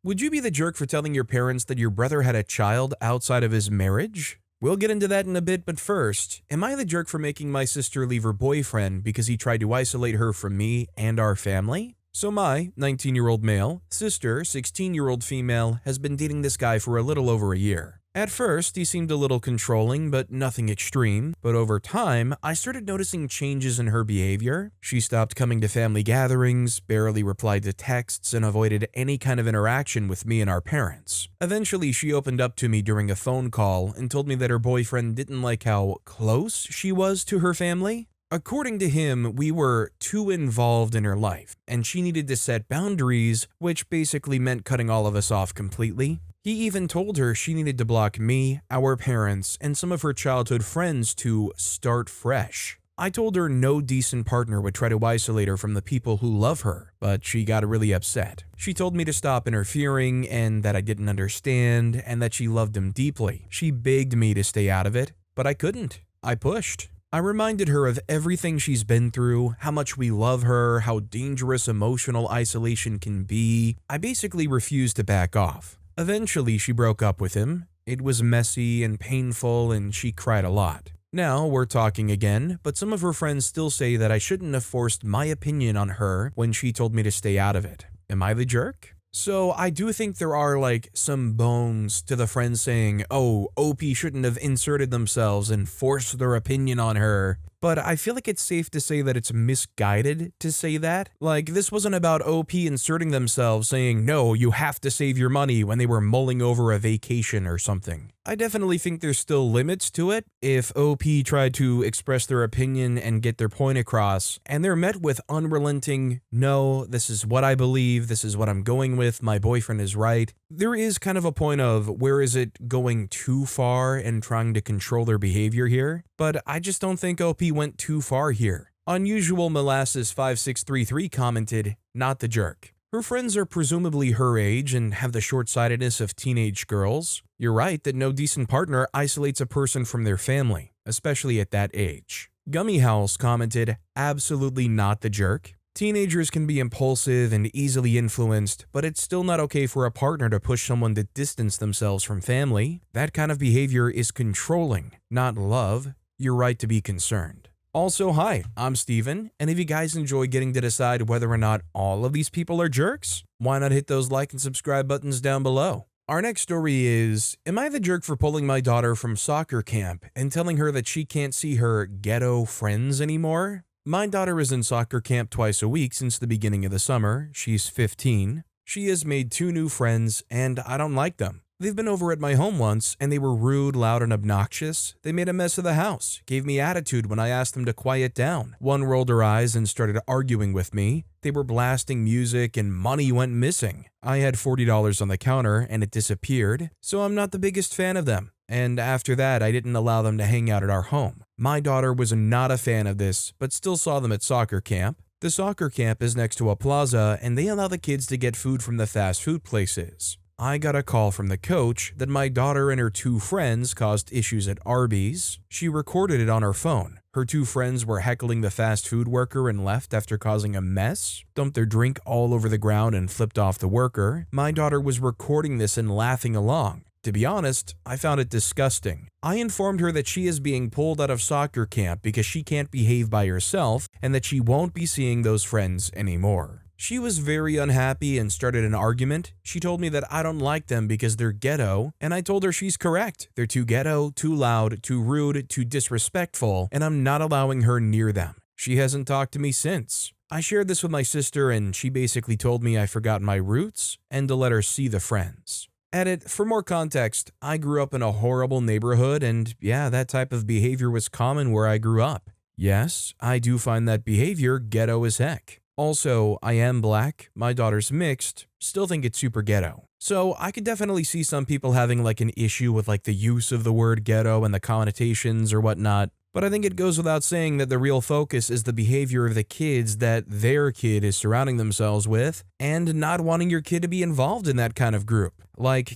Would you be the jerk for telling your parents that your brother had a child outside of his marriage? We'll get into that in a bit, but first, am I the jerk for making my sister leave her boyfriend because he tried to isolate her from me and our family? So my 19-year-old male, sister, 16-year-old female, has been dating this guy for a little over a year. At first, he seemed a little controlling, but nothing extreme. But over time, I started noticing changes in her behavior. She stopped coming to family gatherings, barely replied to texts, and avoided any kind of interaction with me and our parents. Eventually, she opened up to me during a phone call and told me that her boyfriend didn't like how close she was to her family. According to him, we were too involved in her life, and she needed to set boundaries, which basically meant cutting all of us off completely. He even told her she needed to block me, our parents, and some of her childhood friends to start fresh. I told her no decent partner would try to isolate her from the people who love her, but she got really upset. She told me to stop interfering and that I didn't understand and that she loved him deeply. She begged me to stay out of it, but I couldn't. I pushed. I reminded her of everything she's been through, how much we love her, how dangerous emotional isolation can be. I basically refused to back off. Eventually, she broke up with him. It was messy and painful, and she cried a lot. Now, we're talking again, but some of her friends still say that I shouldn't have forced my opinion on her when she told me to stay out of it. Am I the jerk? So I do think there are some bones to the friends saying, oh, OP shouldn't have inserted themselves and forced their opinion on her. But I feel like it's safe to say that it's misguided to say that. This wasn't about OP inserting themselves saying, no, you have to save your money when they were mulling over a vacation or something. I definitely think there's still limits to it. If OP tried to express their opinion and get their point across, and they're met with unrelenting, no, this is what I believe, this is what I'm going with, my boyfriend is right, there is kind of a point of where is it going too far and trying to control their behavior here? But I just don't think OP went too far here. Unusual Molasses 5633 commented, not the jerk. Her friends are presumably her age and have the short-sightedness of teenage girls. You're right that no decent partner isolates a person from their family, especially at that age. Gummy House commented, absolutely not the jerk. Teenagers can be impulsive and easily influenced, but it's still not okay for a partner to push someone to distance themselves from family. That kind of behavior is controlling, not love. You're right to be concerned. Also, hi, I'm Steven, and if you guys enjoy getting to decide whether or not all of these people are jerks, why not hit those like and subscribe buttons down below? Our next story is, am I the jerk for pulling my daughter from soccer camp and telling her that she can't see her ghetto friends anymore? My daughter is in soccer camp twice a week since the beginning of the summer. She's 15. She has made 2 new friends, and I don't like them. They've been over at my home once, and they were rude, loud, and obnoxious. They made a mess of the house, gave me attitude when I asked them to quiet down. One rolled her eyes and started arguing with me. They were blasting music, and money went missing. I had $40 on the counter, and it disappeared, so I'm not the biggest fan of them. And after that, I didn't allow them to hang out at our home. My daughter was not a fan of this, but still saw them at soccer camp. The soccer camp is next to a plaza, and they allow the kids to get food from the fast food places. I got a call from the coach that my daughter and her 2 friends caused issues at Arby's. She recorded it on her phone. Her 2 friends were heckling the fast food worker and left after causing a mess, dumped their drink all over the ground and flipped off the worker. My daughter was recording this and laughing along. To be honest, I found it disgusting. I informed her that she is being pulled out of soccer camp because she can't behave by herself and that she won't be seeing those friends anymore. She was very unhappy and started an argument. She told me that I don't like them because they're ghetto, and I told her she's correct. They're too ghetto, too loud, too rude, too disrespectful, and I'm not allowing her near them. She hasn't talked to me since. I shared this with my sister, and she basically told me I forgot my roots and to let her see the friends. Edit, for more context, I grew up in a horrible neighborhood, and yeah, that type of behavior was common where I grew up. Yes, I do find that behavior ghetto as heck. Also, I am black, my daughter's mixed, still think it's super ghetto. So I could definitely see some people having an issue with the use of the word ghetto and the connotations or whatnot, but I think it goes without saying that the real focus is the behavior of the kids that their kid is surrounding themselves with and not wanting your kid to be involved in that kind of group.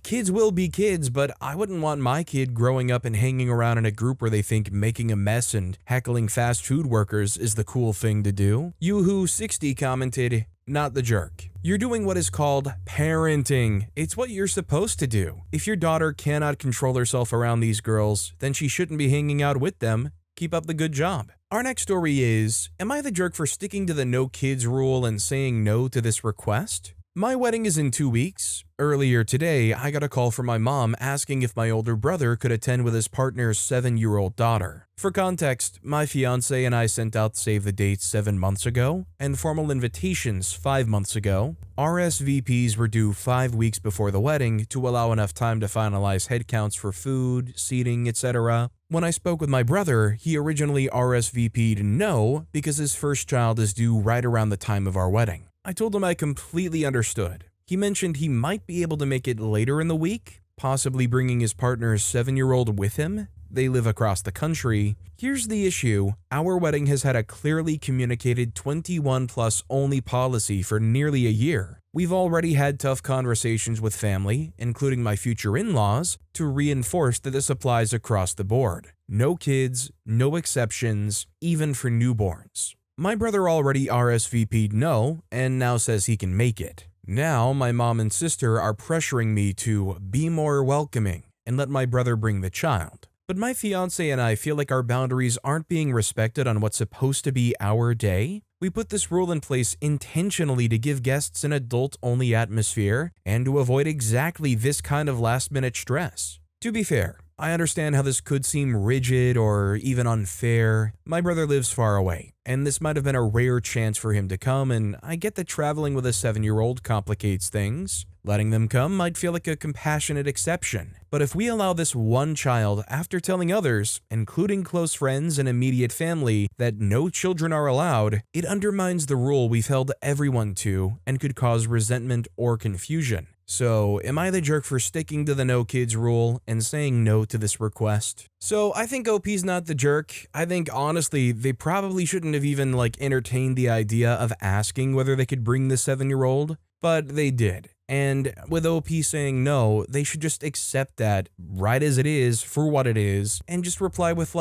Kids will be kids, but I wouldn't want my kid growing up and hanging around in a group where they think making a mess and heckling fast food workers is the cool thing to do. Yoo-hoo60 commented, not the jerk. You're doing what is called parenting. It's what you're supposed to do. If your daughter cannot control herself around these girls, then she shouldn't be hanging out with them. Keep up the good job. Our next story is, am I the jerk for sticking to the no kids rule and saying no to this request? My wedding is in 2 weeks. Earlier today, I got a call from my mom asking if my older brother could attend with his partner's 7-year-old daughter. For context, my fiance and I sent out save the dates 7 months ago and formal invitations 5 months ago. RSVPs were due 5 weeks before the wedding to allow enough time to finalize headcounts for food, seating, etc. When I spoke with my brother, he originally RSVP'd no because his first child is due right around the time of our wedding. I told him I completely understood. He mentioned he might be able to make it later in the week, possibly bringing his partner's 7-year-old with him. They live across the country. Here's the issue. Our wedding has had a clearly communicated 21 plus only policy for nearly a year. We've already had tough conversations with family, including my future in-laws, to reinforce that this applies across the board. No kids, no exceptions, even for newborns. My brother already RSVP'd no and now says he can make it. Now my mom and sister are pressuring me to be more welcoming and let my brother bring the child. But my fiance and I feel like our boundaries aren't being respected on what's supposed to be our day. We put this rule in place intentionally to give guests an adult-only atmosphere and to avoid exactly this kind of last-minute stress. To be fair, I understand how this could seem rigid or even unfair. My brother lives far away, and this might have been a rare chance for him to come, and I get that traveling with a 7-year-old complicates things. Letting them come might feel like a compassionate exception. But if we allow this one child after telling others, including close friends and immediate family, that no children are allowed, it undermines the rule we've held everyone to and could cause resentment or confusion. So, am I the jerk for sticking to the no kids rule and saying no to this request? So, I think OP's not the jerk. I think honestly, they probably shouldn't have even entertained the idea of asking whether they could bring the 7-year-old, but they did. And with OP saying no, they should just accept that right as it is for what it is and just reply with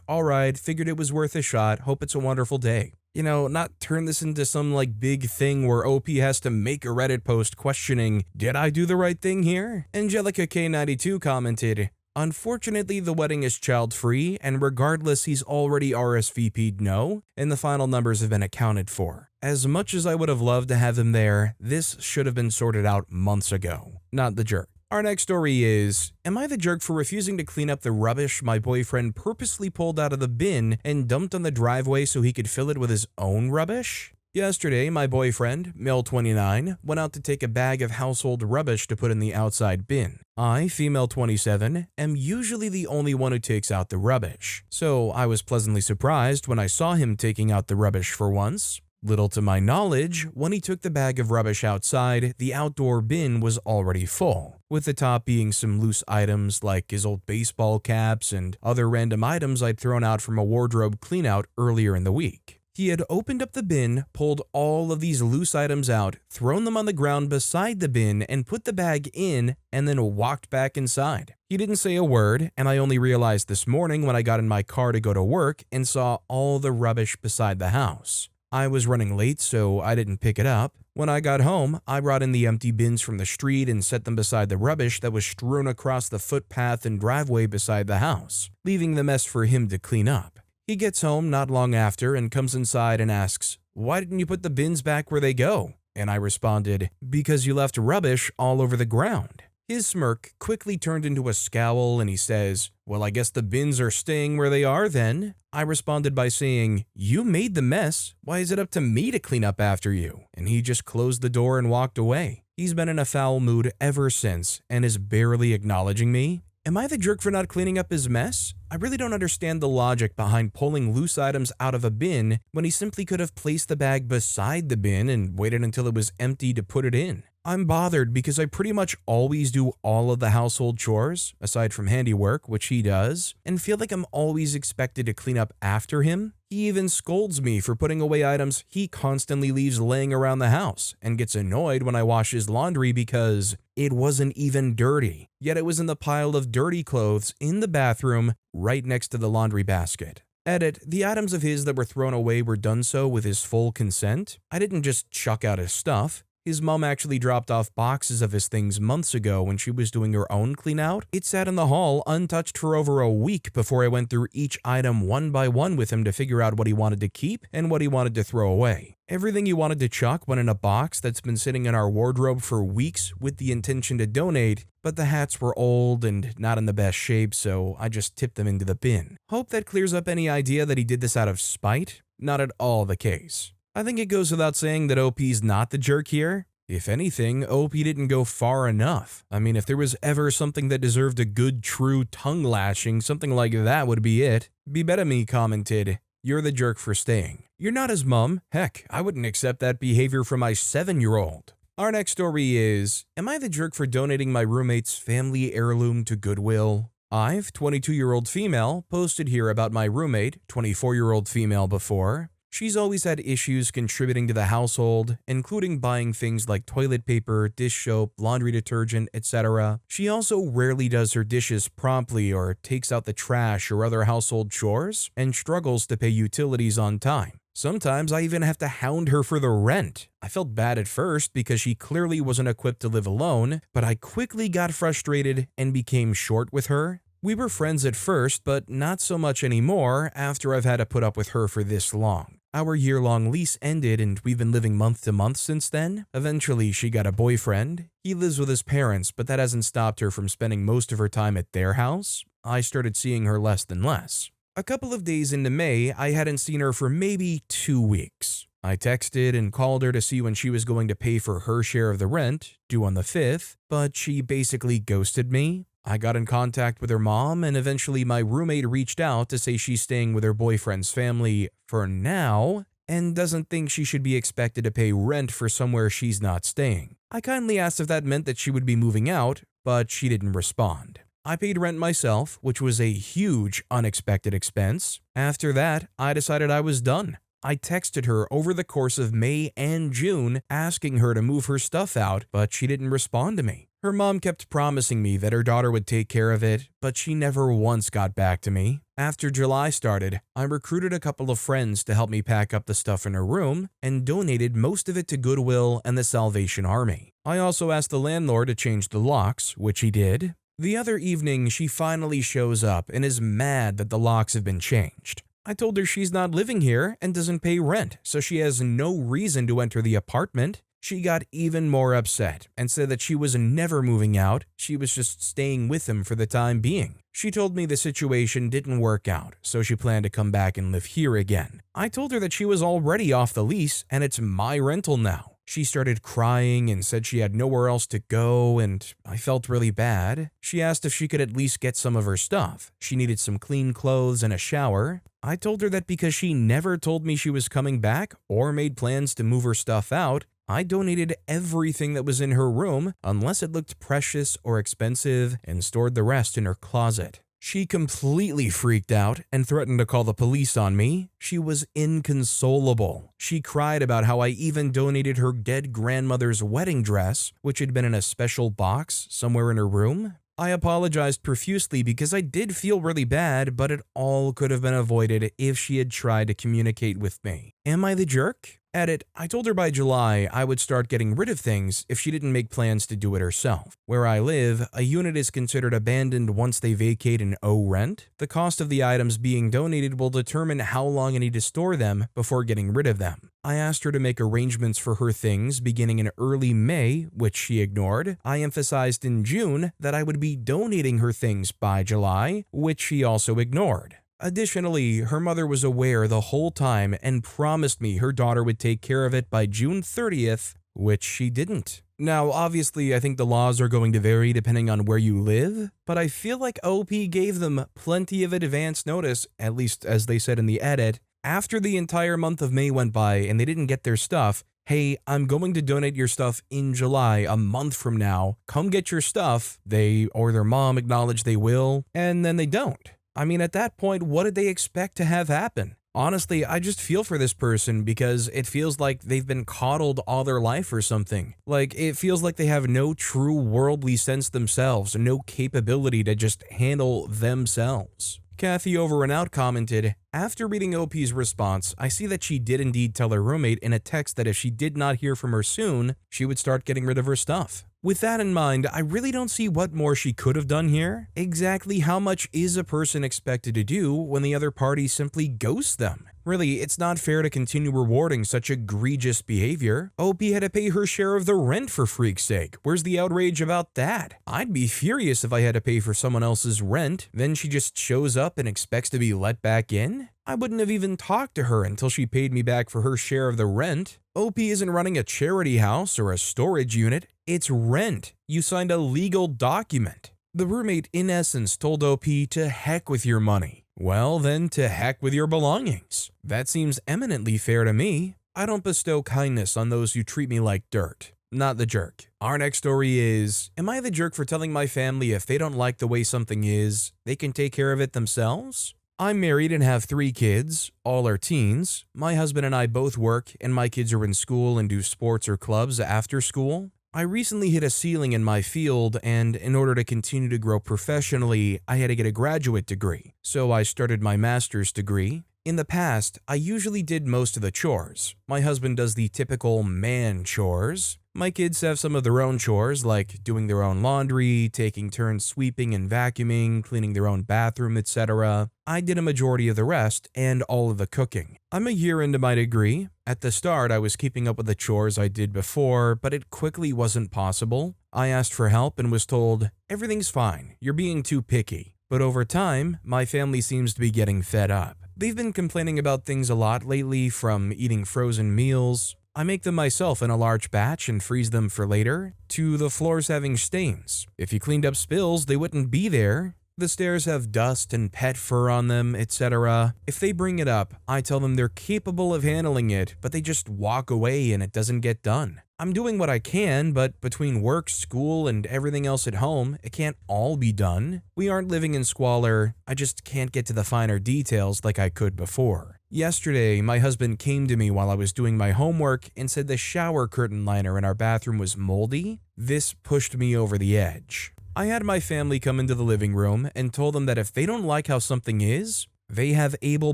alright, figured it was worth a shot, hope it's a wonderful day. Not turn this into some big thing where OP has to make a Reddit post questioning, did I do the right thing here? Angelica K92 commented, unfortunately, the wedding is child-free, and regardless, he's already RSVP'd no, and the final numbers have been accounted for. As much as I would have loved to have him there, this should have been sorted out months ago. Not the jerk. Our next story is, am I the jerk for refusing to clean up the rubbish my boyfriend purposely pulled out of the bin and dumped on the driveway so he could fill it with his own rubbish? Yesterday, my boyfriend, male 29, went out to take a bag of household rubbish to put in the outside bin. I, female 27, am usually the only one who takes out the rubbish. So I was pleasantly surprised when I saw him taking out the rubbish for once. Little to my knowledge, when he took the bag of rubbish outside, the outdoor bin was already full, with the top being some loose items like his old baseball caps and other random items I'd thrown out from a wardrobe cleanout earlier in the week. He had opened up the bin, pulled all of these loose items out, thrown them on the ground beside the bin, and put the bag in, and then walked back inside. He didn't say a word, and I only realized this morning when I got in my car to go to work and saw all the rubbish beside the house. I was running late, so I didn't pick it up. When I got home, I brought in the empty bins from the street and set them beside the rubbish that was strewn across the footpath and driveway beside the house, leaving the mess for him to clean up. He gets home not long after and comes inside and asks, "Why didn't you put the bins back where they go?" And I responded, "Because you left rubbish all over the ground." His smirk quickly turned into a scowl and he says, "Well, I guess the bins are staying where they are then." I responded by saying, "You made the mess. Why is it up to me to clean up after you?" And he just closed the door and walked away. He's been in a foul mood ever since and is barely acknowledging me. Am I the jerk for not cleaning up his mess? I really don't understand the logic behind pulling loose items out of a bin when he simply could have placed the bag beside the bin and waited until it was empty to put it in. I'm bothered because I pretty much always do all of the household chores, aside from handiwork, which he does, and feel like I'm always expected to clean up after him. He even scolds me for putting away items he constantly leaves laying around the house, and gets annoyed when I wash his laundry because it wasn't even dirty, yet it was in the pile of dirty clothes in the bathroom right next to the laundry basket. Edit, the items of his that were thrown away were done so with his full consent. I didn't just chuck out his stuff. His mom actually dropped off boxes of his things months ago when she was doing her own clean out. It sat in the hall untouched for over a week before I went through each item one by one with him to figure out what he wanted to keep and what he wanted to throw away. Everything he wanted to chuck went in a box that's been sitting in our wardrobe for weeks with the intention to donate, but the hats were old and not in the best shape, so I just tipped them into the bin. Hope that clears up any idea that he did this out of spite. Not at all the case. I think it goes without saying that OP's not the jerk here. If anything, OP didn't go far enough. I mean, if there was ever something that deserved a good, true tongue lashing, something like that would be it. BeBetterMe commented, "You're the jerk for staying. You're not his mom. Heck, I wouldn't accept that behavior from my 7-year-old. Our next story is, am I the jerk for donating my roommate's family heirloom to Goodwill? I've, 22-year-old female, posted here about my roommate, 24-year-old female before. She's always had issues contributing to the household, including buying things like toilet paper, dish soap, laundry detergent, etc. She also rarely does her dishes promptly or takes out the trash or other household chores, and struggles to pay utilities on time. Sometimes I even have to hound her for the rent. I felt bad at first because she clearly wasn't equipped to live alone, but I quickly got frustrated and became short with her. We were friends at first, but not so much anymore after I've had to put up with her for this long. Our year-long lease ended and we've been living month to month since then. Eventually, she got a boyfriend. He lives with his parents, but that hasn't stopped her from spending most of her time at their house. I started seeing her less than less. A couple of days into May, I hadn't seen her for maybe 2 weeks. I texted and called her to see when she was going to pay for her share of the rent, due on the 5th, but she basically ghosted me. I got in contact with her mom, and eventually my roommate reached out to say she's staying with her boyfriend's family for now and doesn't think she should be expected to pay rent for somewhere she's not staying. I kindly asked if that meant that she would be moving out, but she didn't respond. I paid rent myself, which was a huge unexpected expense. After that, I decided I was done. I texted her over the course of May and June asking her to move her stuff out, but she didn't respond to me. Her mom kept promising me that her daughter would take care of it, but she never once got back to me. After July started, I recruited a couple of friends to help me pack up the stuff in her room and donated most of it to Goodwill and the Salvation Army. I also asked the landlord to change the locks, which he did. The other evening, she finally shows up and is mad that the locks have been changed. I told her she's not living here and doesn't pay rent, so she has no reason to enter the apartment. She got even more upset and said that she was never moving out, she was just staying with him for the time being. She told me the situation didn't work out, so she planned to come back and live here again. I told her that she was already off the lease and it's my rental now. She started crying and said she had nowhere else to go, and I felt really bad. She asked if she could at least get some of her stuff. She needed some clean clothes and a shower. I told her that because she never told me she was coming back or made plans to move her stuff out, I donated everything that was in her room unless it looked precious or expensive and stored the rest in her closet. She completely freaked out and threatened to call the police on me. She was inconsolable. She cried about how I even donated her dead grandmother's wedding dress, which had been in a special box somewhere in her room. I apologized profusely because I did feel really bad, but it all could have been avoided if she had tried to communicate with me. Am I the jerk? Edit, I told her by July I would start getting rid of things if she didn't make plans to do it herself. Where I live, a unit is considered abandoned once they vacate and owe rent. The cost of the items being donated will determine how long I need to store them before getting rid of them. I asked her to make arrangements for her things beginning in early May, which she ignored. I emphasized in June that I would be donating her things by July, which she also ignored. Additionally, her mother was aware the whole time and promised me her daughter would take care of it by June 30th, which she didn't. Now, obviously, I think the laws are going to vary depending on where you live, but I feel like OP gave them plenty of advance notice, at least as they said in the edit. After the entire month of May went by and they didn't get their stuff, hey, I'm going to donate your stuff in July, a month from now. Come get your stuff. They or their mom acknowledge they will, and then they don't. I mean, at that point, what did they expect to have happen? Honestly, I just feel for this person because it feels like they've been coddled all their life or something. Like, it feels like they have no true worldly sense themselves, no capability to just handle themselves. Kathy Over and Out commented, After reading OP's response, I see that she did indeed tell her roommate in a text that if she did not hear from her soon, she would start getting rid of her stuff. With that in mind, I really don't see what more she could have done here. Exactly how much is a person expected to do when the other party simply ghosts them? Really, it's not fair to continue rewarding such egregious behavior. OP had to pay her share of the rent for freak's sake. Where's the outrage about that? I'd be furious if I had to pay for someone else's rent, then she just shows up and expects to be let back in? I wouldn't have even talked to her until she paid me back for her share of the rent. OP isn't running a charity house or a storage unit. It's rent. You signed a legal document. The roommate, in essence, told OP to heck with your money. Well, then to heck with your belongings. That seems eminently fair to me. I don't bestow kindness on those who treat me like dirt. Not the jerk. Our next story is, am I the jerk for telling my family if they don't like the way something is, they can take care of it themselves? I'm married and have 3 kids. All are teens. My husband and I both work, and my kids are in school and do sports or clubs after school. I recently hit a ceiling in my field, and in order to continue to grow professionally, I had to get a graduate degree. So I started my master's degree. In the past, I usually did most of the chores. My husband does the typical man chores. My kids have some of their own chores, like doing their own laundry, taking turns sweeping and vacuuming, cleaning their own bathroom, etc. I did a majority of the rest and all of the cooking. I'm a year into my degree. At the start, I was keeping up with the chores I did before, but it quickly wasn't possible. I asked for help and was told, "Everything's fine, you're being too picky." But over time, my family seems to be getting fed up. They've been complaining about things a lot lately, from eating frozen meals, I make them myself in a large batch and freeze them for later, to the floors having stains. If you cleaned up spills, they wouldn't be there. The stairs have dust and pet fur on them, etc. If they bring it up, I tell them they're capable of handling it, but they just walk away and it doesn't get done. I'm doing what I can, but between work, school, and everything else at home, it can't all be done. We aren't living in squalor, I just can't get to the finer details like I could before. Yesterday, my husband came to me while I was doing my homework and said the shower curtain liner in our bathroom was moldy. This pushed me over the edge. I had my family come into the living room and told them that if they don't like how something is, they have able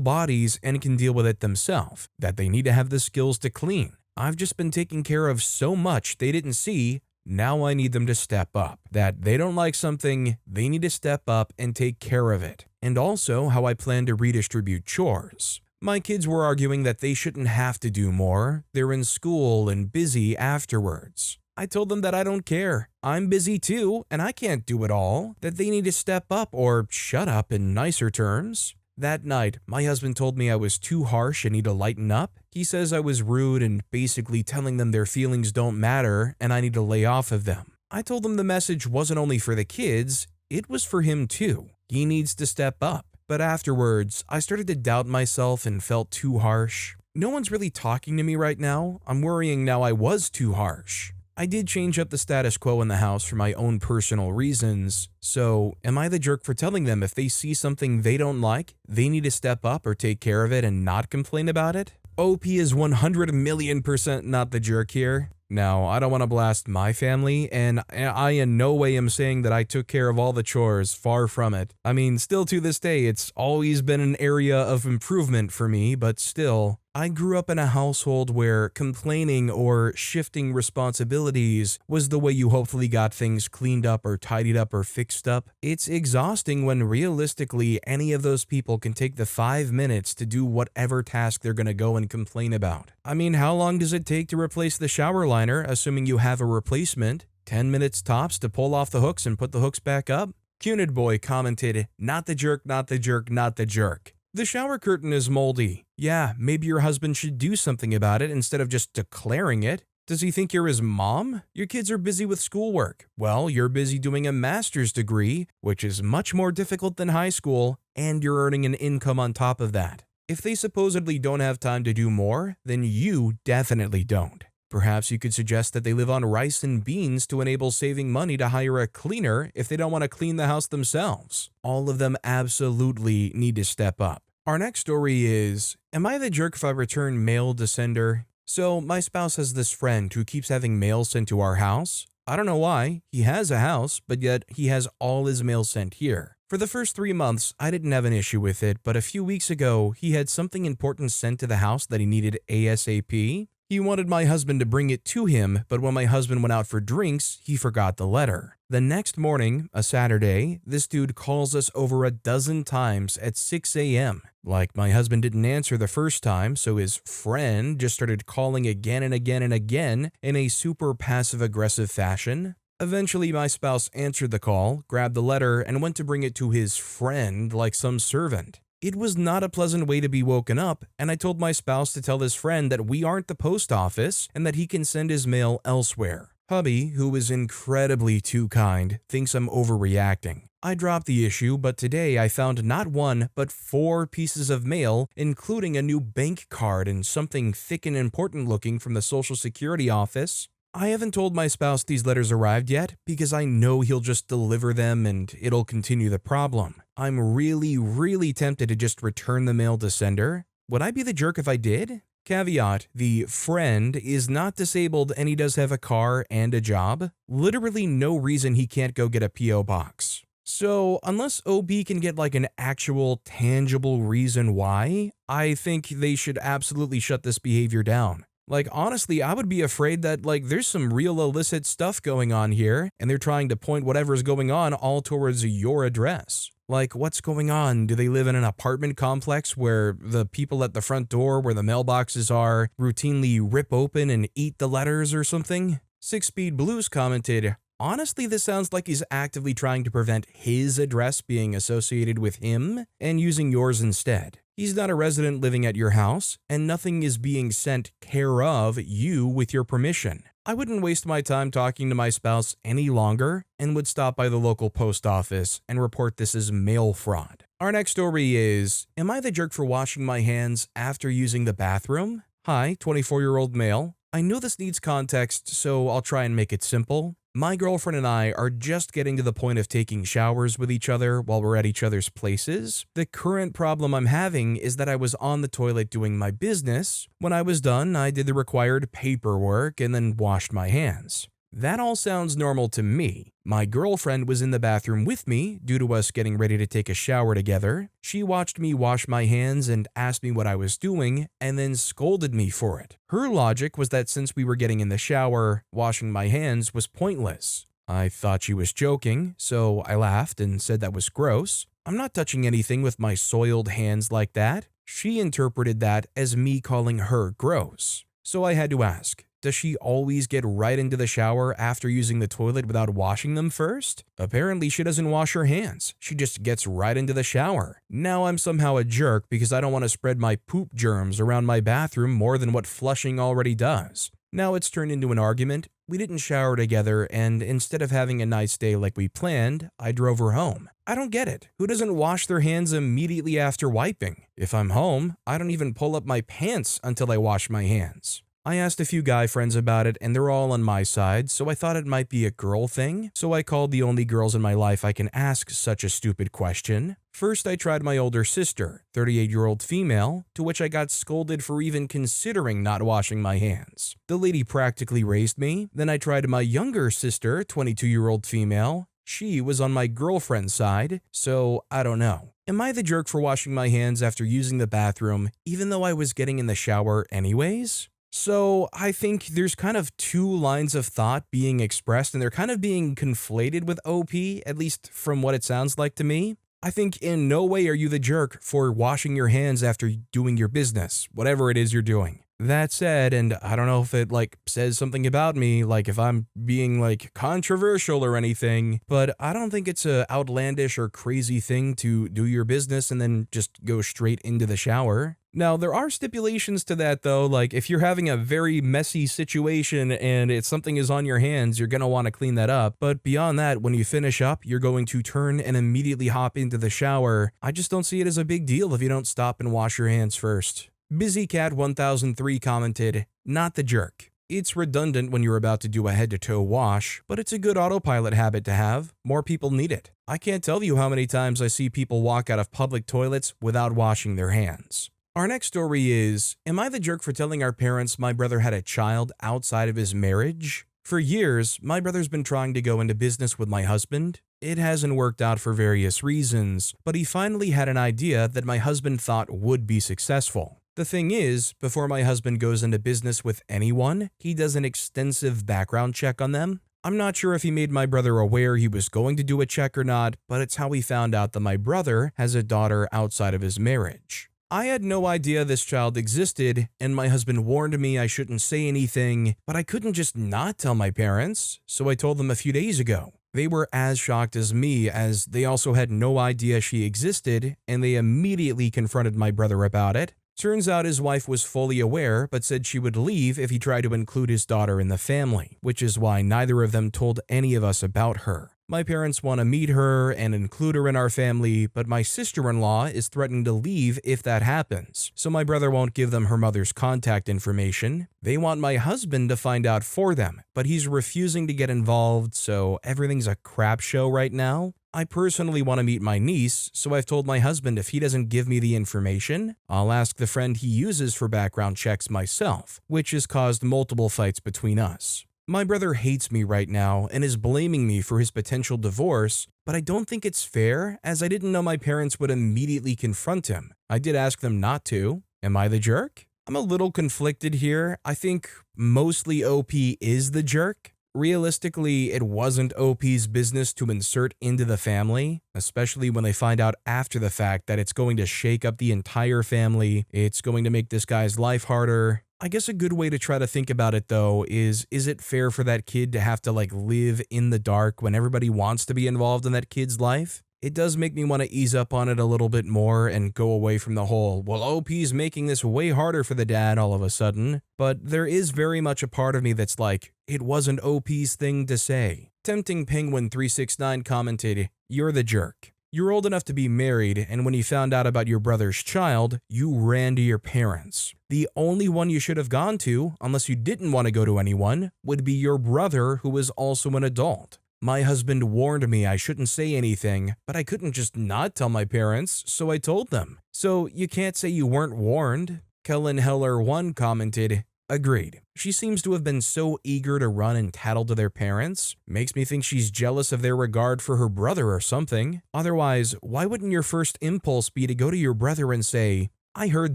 bodies and can deal with it themselves, that they need to have the skills to clean. I've just been taking care of so much they didn't see, now I need them to step up. That they don't like something, they need to step up and take care of it. And also how I plan to redistribute chores. My kids were arguing that they shouldn't have to do more, they're in school and busy afterwards. I told them that I don't care. I'm busy too, and I can't do it all. That they need to step up or shut up in nicer terms. That night, my husband told me I was too harsh and need to lighten up. He says I was rude and basically telling them their feelings don't matter and I need to lay off of them. I told them the message wasn't only for the kids, it was for him too. He needs to step up. But afterwards, I started to doubt myself and felt too harsh. No one's really talking to me right now. I'm worrying now I was too harsh. I did change up the status quo in the house for my own personal reasons, so am I the jerk for telling them if they see something they don't like, they need to step up or take care of it and not complain about it? OP is 100,000,000% not the jerk here. Now, I don't want to blast my family, and I in no way am saying that I took care of all the chores, far from it. I mean, still to this day, it's always been an area of improvement for me, but still, I grew up in a household where complaining or shifting responsibilities was the way you hopefully got things cleaned up or tidied up or fixed up. It's exhausting when realistically any of those people can take the 5 minutes to do whatever task they're gonna go and complain about. I mean, how long does it take to replace the shower liner, assuming you have a replacement? 10 minutes tops to pull off the hooks and put the hooks back up? Cunid Boy commented, "Not the jerk, not the jerk, not the jerk. The shower curtain is moldy. Yeah, maybe your husband should do something about it instead of just declaring it. Does he think you're his mom? Your kids are busy with schoolwork. Well, you're busy doing a master's degree, which is much more difficult than high school, and you're earning an income on top of that. If they supposedly don't have time to do more, then you definitely don't. Perhaps you could suggest that they live on rice and beans to enable saving money to hire a cleaner if they don't want to clean the house themselves. All of them absolutely need to step up." Our next story is, am I the jerk if I return mail to sender? So my spouse has this friend who keeps having mail sent to our house. I don't know why. He has a house, but yet he has all his mail sent here. For the first 3 months, I didn't have an issue with it, but a few weeks ago, he had something important sent to the house that he needed ASAP. He wanted my husband to bring it to him, but when my husband went out for drinks, he forgot the letter. The next morning, a Saturday, this dude calls us over a dozen times at 6 a.m. Like my husband didn't answer the first time, so his friend just started calling again and again and again in a super passive-aggressive fashion. Eventually, my spouse answered the call, grabbed the letter, and went to bring it to his friend like some servant. It was not a pleasant way to be woken up, and I told my spouse to tell his friend that we aren't the post office and that he can send his mail elsewhere. Hubby, who is incredibly too kind, thinks I'm overreacting. I dropped the issue, but today I found not 1, but 4 pieces of mail, including a new bank card and something thick and important looking from the Social Security office. I haven't told my spouse these letters arrived yet because I know he'll just deliver them and it'll continue the problem. I'm really tempted to just return the mail to sender. Would I be the jerk if I did? Caveat, the friend is not disabled and he does have a car and a job. Literally no reason he can't go get a P.O. box. So, unless OB can get like an actual tangible reason why, I think they should absolutely shut this behavior down. Like, honestly, I would be afraid that, like, there's some real illicit stuff going on here, and they're trying to point whatever's going on all towards your address. Like, what's going on? Do they live in an apartment complex where the people at the front door where the mailboxes are routinely rip open and eat the letters or something? 6-Speed Blues commented, honestly, this sounds like he's actively trying to prevent his address being associated with him and using yours instead. He's not a resident living at your house, and nothing is being sent care of you with your permission. I wouldn't waste my time talking to my spouse any longer and would stop by the local post office and report this as mail fraud. Our next story is, am I the jerk for washing my hands after using the bathroom? Hi, 24-year-old male. I know this needs context, so I'll try and make it simple. My girlfriend and I are just getting to the point of taking showers with each other while we're at each other's places. The current problem I'm having is that I was on the toilet doing my business. When I was done, I did the required paperwork and then washed my hands. That all sounds normal to me. My girlfriend was in the bathroom with me due to us getting ready to take a shower together. She watched me wash my hands and asked me what I was doing and then scolded me for it. Her logic was that since we were getting in the shower, washing my hands was pointless. I thought she was joking, so I laughed and said that was gross. I'm not touching anything with my soiled hands like that. She interpreted that as me calling her gross. So I had to ask, does she always get right into the shower after using the toilet without washing them first? Apparently she doesn't wash her hands. She just gets right into the shower. Now I'm somehow a jerk because I don't want to spread my poop germs around my bathroom more than what flushing already does. Now it's turned into an argument. We didn't shower together, and instead of having a nice day like we planned, I drove her home. I don't get it. Who doesn't wash their hands immediately after wiping? If I'm home, I don't even pull up my pants until I wash my hands. I asked a few guy friends about it and they're all on my side, so I thought it might be a girl thing. So I called the only girls in my life I can ask such a stupid question. First, I tried my older sister, 38-year-old female, to which I got scolded for even considering not washing my hands. The lady practically raised me. Then I tried my younger sister, 22-year-old female. She was on my girlfriend's side, so I don't know. Am I the jerk for washing my hands after using the bathroom, even though I was getting in the shower anyways? So I think there's kind of 2 lines of thought being expressed, and they're kind of being conflated with OP, at least from what it sounds like to me. I think in no way are you the jerk for washing your hands after doing your business, whatever it is you're doing. That said, and I don't know if it says something about me, if I'm being controversial or anything, but I don't think it's a outlandish or crazy thing to do your business and then just go straight into the shower. Now, there are stipulations to that though, if you're having a very messy situation and something is on your hands, you're gonna want to clean that up. But beyond that, when you finish up, you're going to turn and immediately hop into the shower. I just don't see it as a big deal if you don't stop and wash your hands first. BusyCat1003 commented, not the jerk. It's redundant when you're about to do a head-to-toe wash, but it's a good autopilot habit to have. More people need it. I can't tell you how many times I see people walk out of public toilets without washing their hands. Our next story is, am I the jerk for telling our parents my brother had a child outside of his marriage? For years, my brother's been trying to go into business with my husband. It hasn't worked out for various reasons, but he finally had an idea that my husband thought would be successful. The thing is, before my husband goes into business with anyone, he does an extensive background check on them. I'm not sure if he made my brother aware he was going to do a check or not, but it's how he found out that my brother has a daughter outside of his marriage. I had no idea this child existed, and my husband warned me I shouldn't say anything, but I couldn't just not tell my parents, so I told them a few days ago. They were as shocked as me, as they also had no idea she existed, and they immediately confronted my brother about it. Turns out his wife was fully aware, but said she would leave if he tried to include his daughter in the family, which is why neither of them told any of us about her. My parents want to meet her and include her in our family, but my sister-in-law is threatening to leave if that happens, so my brother won't give them her mother's contact information. They want my husband to find out for them, but he's refusing to get involved, so everything's a crap show right now. I personally want to meet my niece, so I've told my husband if he doesn't give me the information, I'll ask the friend he uses for background checks myself, which has caused multiple fights between us. My brother hates me right now and is blaming me for his potential divorce, but I don't think it's fair, as I didn't know my parents would immediately confront him. I did ask them not to. Am I the jerk? I'm a little conflicted here. I think mostly OP is the jerk. Realistically, it wasn't OP's business to insert into the family, especially when they find out after the fact that it's going to shake up the entire family, it's going to make this guy's life harder. I guess a good way to try to think about it though is it fair for that kid to have to live in the dark when everybody wants to be involved in that kid's life? It does make me want to ease up on it a little bit more and go away from the whole, well, OP's making this way harder for the dad all of a sudden, but there is very much a part of me that's like, it wasn't OP's thing to say. Tempting Penguin 369 commented, "You're the jerk. You're old enough to be married, and when you found out about your brother's child, you ran to your parents. The only one you should have gone to, unless you didn't want to go to anyone, would be your brother who is also an adult. My husband warned me I shouldn't say anything, but I couldn't just not tell my parents, so I told them. So you can't say you weren't warned." Kellen Heller 1 commented, "Agreed. She seems to have been so eager to run and tattle to their parents. Makes me think she's jealous of their regard for her brother or something. Otherwise, why wouldn't your first impulse be to go to your brother and say, 'I heard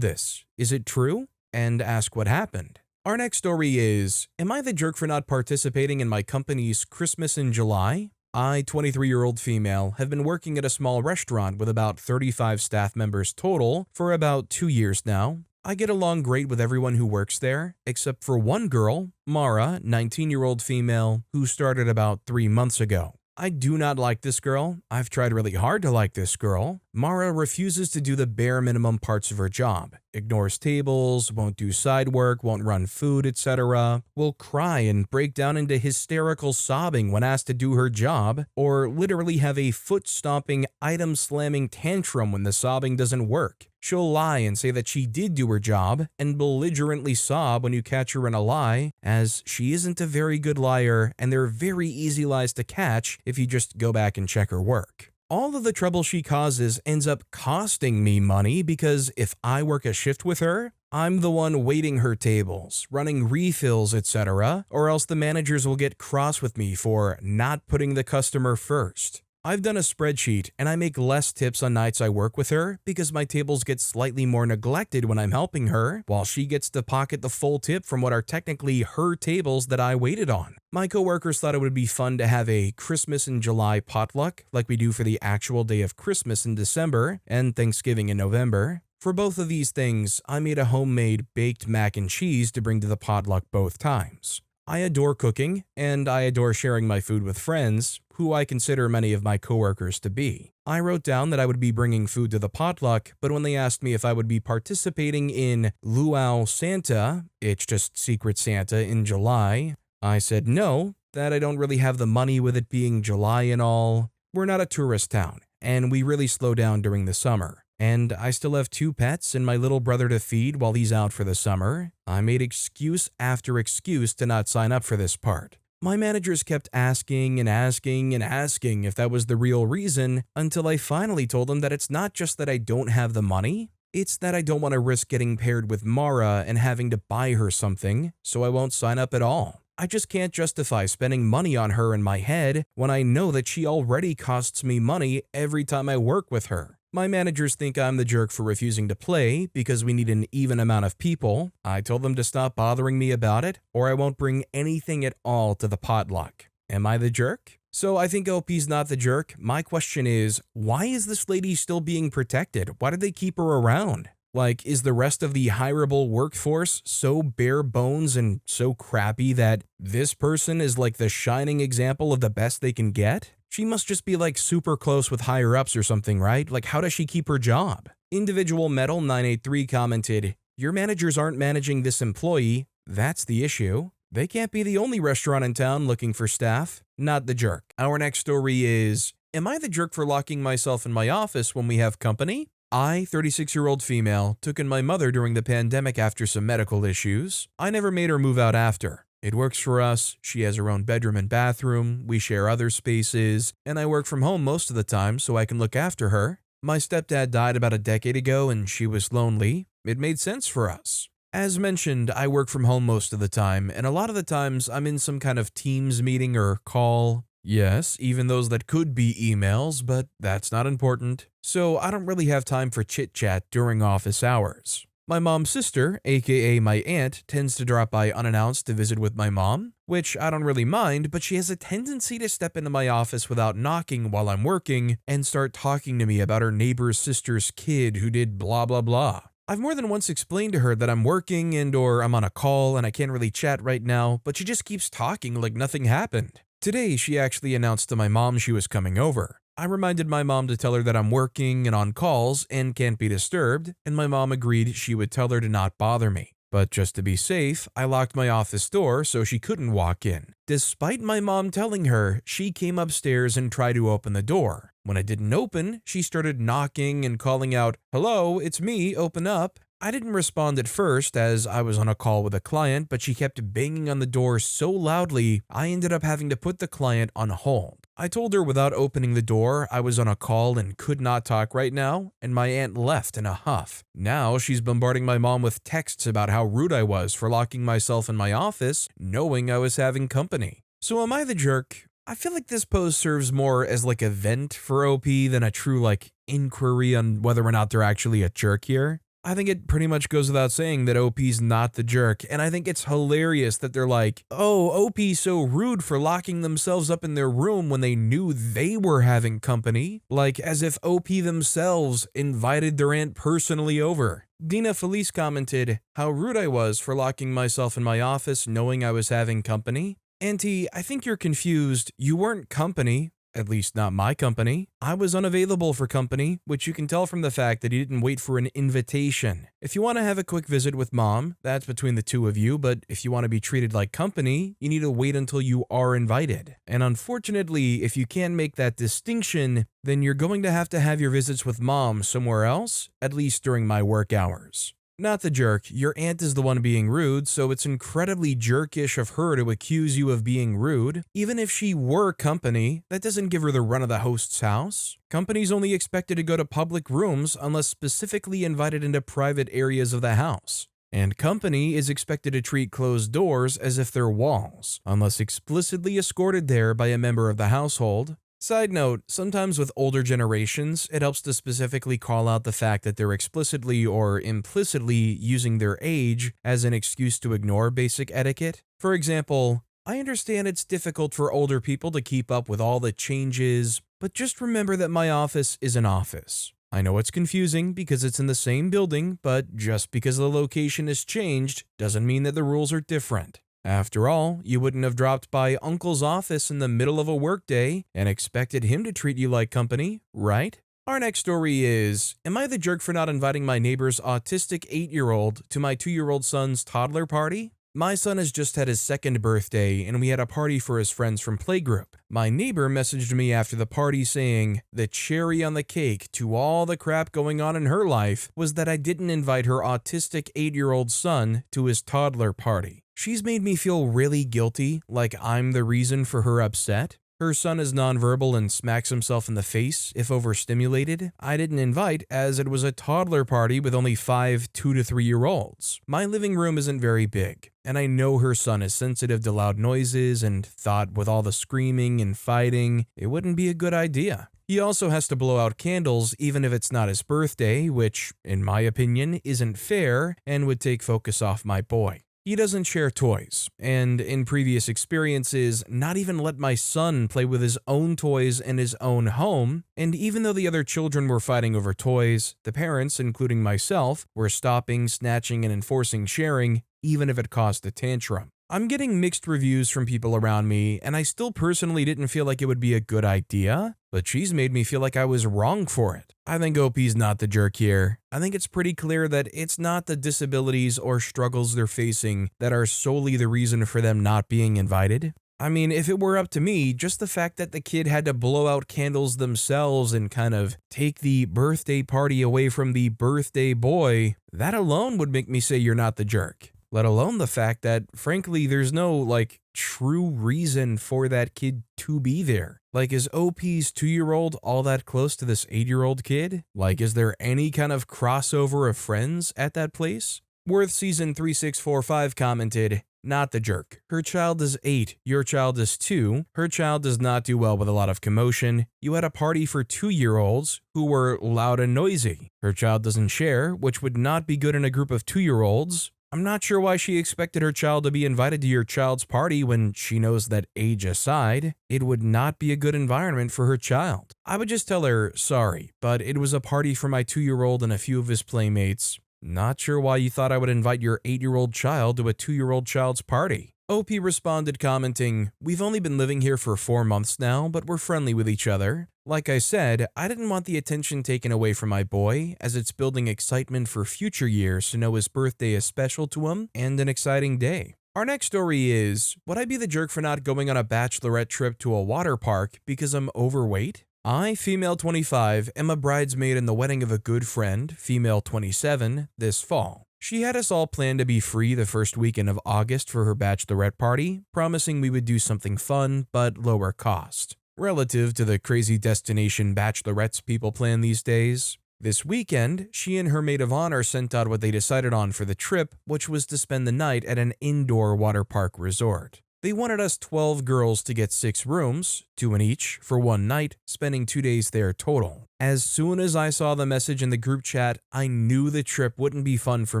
this. Is it true?' and ask what happened?" Our next story is, am I the jerk for not participating in my company's Christmas in July? I, 23-year-old female, have been working at a small restaurant with about 35 staff members total for about 2 years now. I get along great with everyone who works there, except for one girl, Mara, 19-year-old female, who started about 3 months ago. I do not like this girl. I've tried really hard to like this girl. Mara refuses to do the bare minimum parts of her job. Ignores tables, won't do side work, won't run food, etc. Will cry and break down into hysterical sobbing when asked to do her job, or literally have a foot-stomping, item-slamming tantrum when the sobbing doesn't work. She'll lie and say that she did do her job, and belligerently sob when you catch her in a lie, as she isn't a very good liar, and they're very easy lies to catch if you just go back and check her work. All of the trouble she causes ends up costing me money because if I work a shift with her, I'm the one waiting her tables, running refills, etc., or else the managers will get cross with me for not putting the customer first. I've done a spreadsheet and I make less tips on nights I work with her because my tables get slightly more neglected when I'm helping her, while she gets to pocket the full tip from what are technically her tables that I waited on. My coworkers thought it would be fun to have a Christmas in July potluck like we do for the actual day of Christmas in December and Thanksgiving in November. For both of these things, I made a homemade baked mac and cheese to bring to the potluck both times. I adore cooking, and I adore sharing my food with friends, who I consider many of my coworkers to be. I wrote down that I would be bringing food to the potluck, but when they asked me if I would be participating in Luau Santa, it's just Secret Santa in July, I said no, that I don't really have the money with it being July and all. We're not a tourist town, and we really slow down during the summer. And I still have 2 pets and my little brother to feed while he's out for the summer. I made excuse after excuse to not sign up for this part. My managers kept asking and asking and asking if that was the real reason until I finally told them that it's not just that I don't have the money, it's that I don't want to risk getting paired with Mara and having to buy her something, so I won't sign up at all. I just can't justify spending money on her in my head when I know that she already costs me money every time I work with her. My managers think I'm the jerk for refusing to play because we need an even amount of people. I told them to stop bothering me about it, or I won't bring anything at all to the potluck. Am I the jerk? So I think OP's not the jerk. My question is, why is this lady still being protected? Why did they keep her around? Like, is the rest of the hireable workforce so bare bones and so crappy that this person is like the shining example of the best they can get? She must just be like super close with higher ups or something, right? Like, how does she keep her job? Individual Metal 983 commented, "Your managers aren't managing this employee. That's the issue. They can't be the only restaurant in town looking for staff. Not the jerk." Our next story is, am I the jerk for locking myself in my office when we have company? I, 36-year-old female, took in my mother during the pandemic after some medical issues. I never made her move out after. It works for us. She has her own bedroom and bathroom. We share other spaces, and I work from home most of the time so I can look after her. My stepdad died about a decade ago and she was lonely. It made sense for us. As mentioned, I work from home most of the time, and a lot of the times I'm in some kind of Teams meeting or call. Yes, even those that could be emails, but that's not important. So I don't really have time for chit-chat during office hours. My mom's sister, aka my aunt, tends to drop by unannounced to visit with my mom, which I don't really mind, but she has a tendency to step into my office without knocking while I'm working and start talking to me about her neighbor's sister's kid who did blah blah blah. I've more than once explained to her that I'm working or I'm on a call and I can't really chat right now, but she just keeps talking like nothing happened. Today, she actually announced to my mom she was coming over. I reminded my mom to tell her that I'm working and on calls and can't be disturbed, and my mom agreed she would tell her to not bother me. But just to be safe, I locked my office door so she couldn't walk in. Despite my mom telling her, she came upstairs and tried to open the door. When it didn't open, she started knocking and calling out, "Hello, it's me, open up." I didn't respond at first as I was on a call with a client, but she kept banging on the door so loudly, I ended up having to put the client on hold. I told her without opening the door I was on a call and could not talk right now, and my aunt left in a huff. Now she's bombarding my mom with texts about how rude I was for locking myself in my office, knowing I was having company. So am I the jerk? I feel like this post serves more as like a vent for OP than a true like inquiry on whether or not they're actually a jerk here. I think it pretty much goes without saying that OP's not the jerk, and I think it's hilarious that they're like, "Oh, OP's so rude for locking themselves up in their room when they knew they were having company," like as if OP themselves invited their aunt personally over. Dina Felice commented, "How rude I was for locking myself in my office knowing I was having company." Auntie, I think you're confused. You weren't company. At least not my company. I was unavailable for company, which you can tell from the fact that you didn't wait for an invitation. If you want to have a quick visit with mom, that's between the two of you, but if you want to be treated like company, you need to wait until you are invited. And unfortunately, if you can't make that distinction, then you're going to have your visits with mom somewhere else, at least during my work hours. Not the jerk, your aunt is the one being rude, so it's incredibly jerkish of her to accuse you of being rude. Even if she were company, that doesn't give her the run of the host's house. Company's only expected to go to public rooms unless specifically invited into private areas of the house. And company is expected to treat closed doors as if they're walls, unless explicitly escorted there by a member of the household. Side note, sometimes with older generations, it helps to specifically call out the fact that they're explicitly or implicitly using their age as an excuse to ignore basic etiquette. For example, I understand it's difficult for older people to keep up with all the changes, but just remember that my office is an office. I know it's confusing because it's in the same building, but just because the location has changed doesn't mean that the rules are different. After all, you wouldn't have dropped by Uncle's office in the middle of a workday and expected him to treat you like company, right? Our next story is, am I the jerk for not inviting my neighbor's autistic 8-year-old to my 2-year-old son's toddler party? My son has just had his 2nd birthday and we had a party for his friends from playgroup. My neighbor messaged me after the party saying, the cherry on the cake to all the crap going on in her life was that I didn't invite her autistic 8-year-old son to his toddler party. She's made me feel really guilty, like I'm the reason for her upset. Her son is nonverbal and smacks himself in the face if overstimulated. I didn't invite as it was a toddler party with only 5 2 to 3-year-olds. My living room isn't very big, and I know her son is sensitive to loud noises and thought with all the screaming and fighting, it wouldn't be a good idea. He also has to blow out candles even if it's not his birthday, which, in my opinion, isn't fair and would take focus off my boy. He doesn't share toys, and in previous experiences, not even let my son play with his own toys in his own home, and even though the other children were fighting over toys, the parents, including myself, were stopping, snatching, and enforcing sharing, even if it caused a tantrum. I'm getting mixed reviews from people around me, and I still personally didn't feel like it would be a good idea, but she's made me feel like I was wrong for it. I think OP's not the jerk here. I think it's pretty clear that it's not the disabilities or struggles they're facing that are solely the reason for them not being invited. I mean, if it were up to me, just the fact that the kid had to blow out candles themselves and kind of take the birthday party away from the birthday boy, that alone would make me say you're not the jerk. Let alone the fact that, frankly, there's no, true reason for that kid to be there. Is OP's 2-year-old all that close to this 8-year-old kid? Is there any kind of crossover of friends at that place? Worth Season 3645 commented, "Not the jerk. Her child is 8, your child is 2. Her child does not do well with a lot of commotion. You had a party for 2-year-olds who were loud and noisy. Her child doesn't share, which would not be good in a group of 2-year-olds. I'm not sure why she expected her child to be invited to your child's party when she knows that, age aside, it would not be a good environment for her child. I would just tell her, sorry, but it was a party for my 2-year-old and a few of his playmates. Not sure why you thought I would invite your 8-year-old child to a 2-year-old child's party." OP responded commenting, "We've only been living here for 4 months now, but we're friendly with each other. Like I said, I didn't want the attention taken away from my boy, as it's building excitement for future years to know his birthday is special to him and an exciting day." Our next story is, would I be the jerk for not going on a bachelorette trip to a water park because I'm overweight? I, female 25, am a bridesmaid in the wedding of a good friend, female 27, this fall. She had us all planned to be free the first weekend of August for her bachelorette party, promising we would do something fun but lower cost, relative to the crazy destination bachelorettes people plan these days. This weekend, she and her maid of honor sent out what they decided on for the trip, which was to spend the night at an indoor water park resort. They wanted us 12 girls to get 6 rooms, 2 in each, for one night, spending 2 days there total. As soon as I saw the message in the group chat, I knew the trip wouldn't be fun for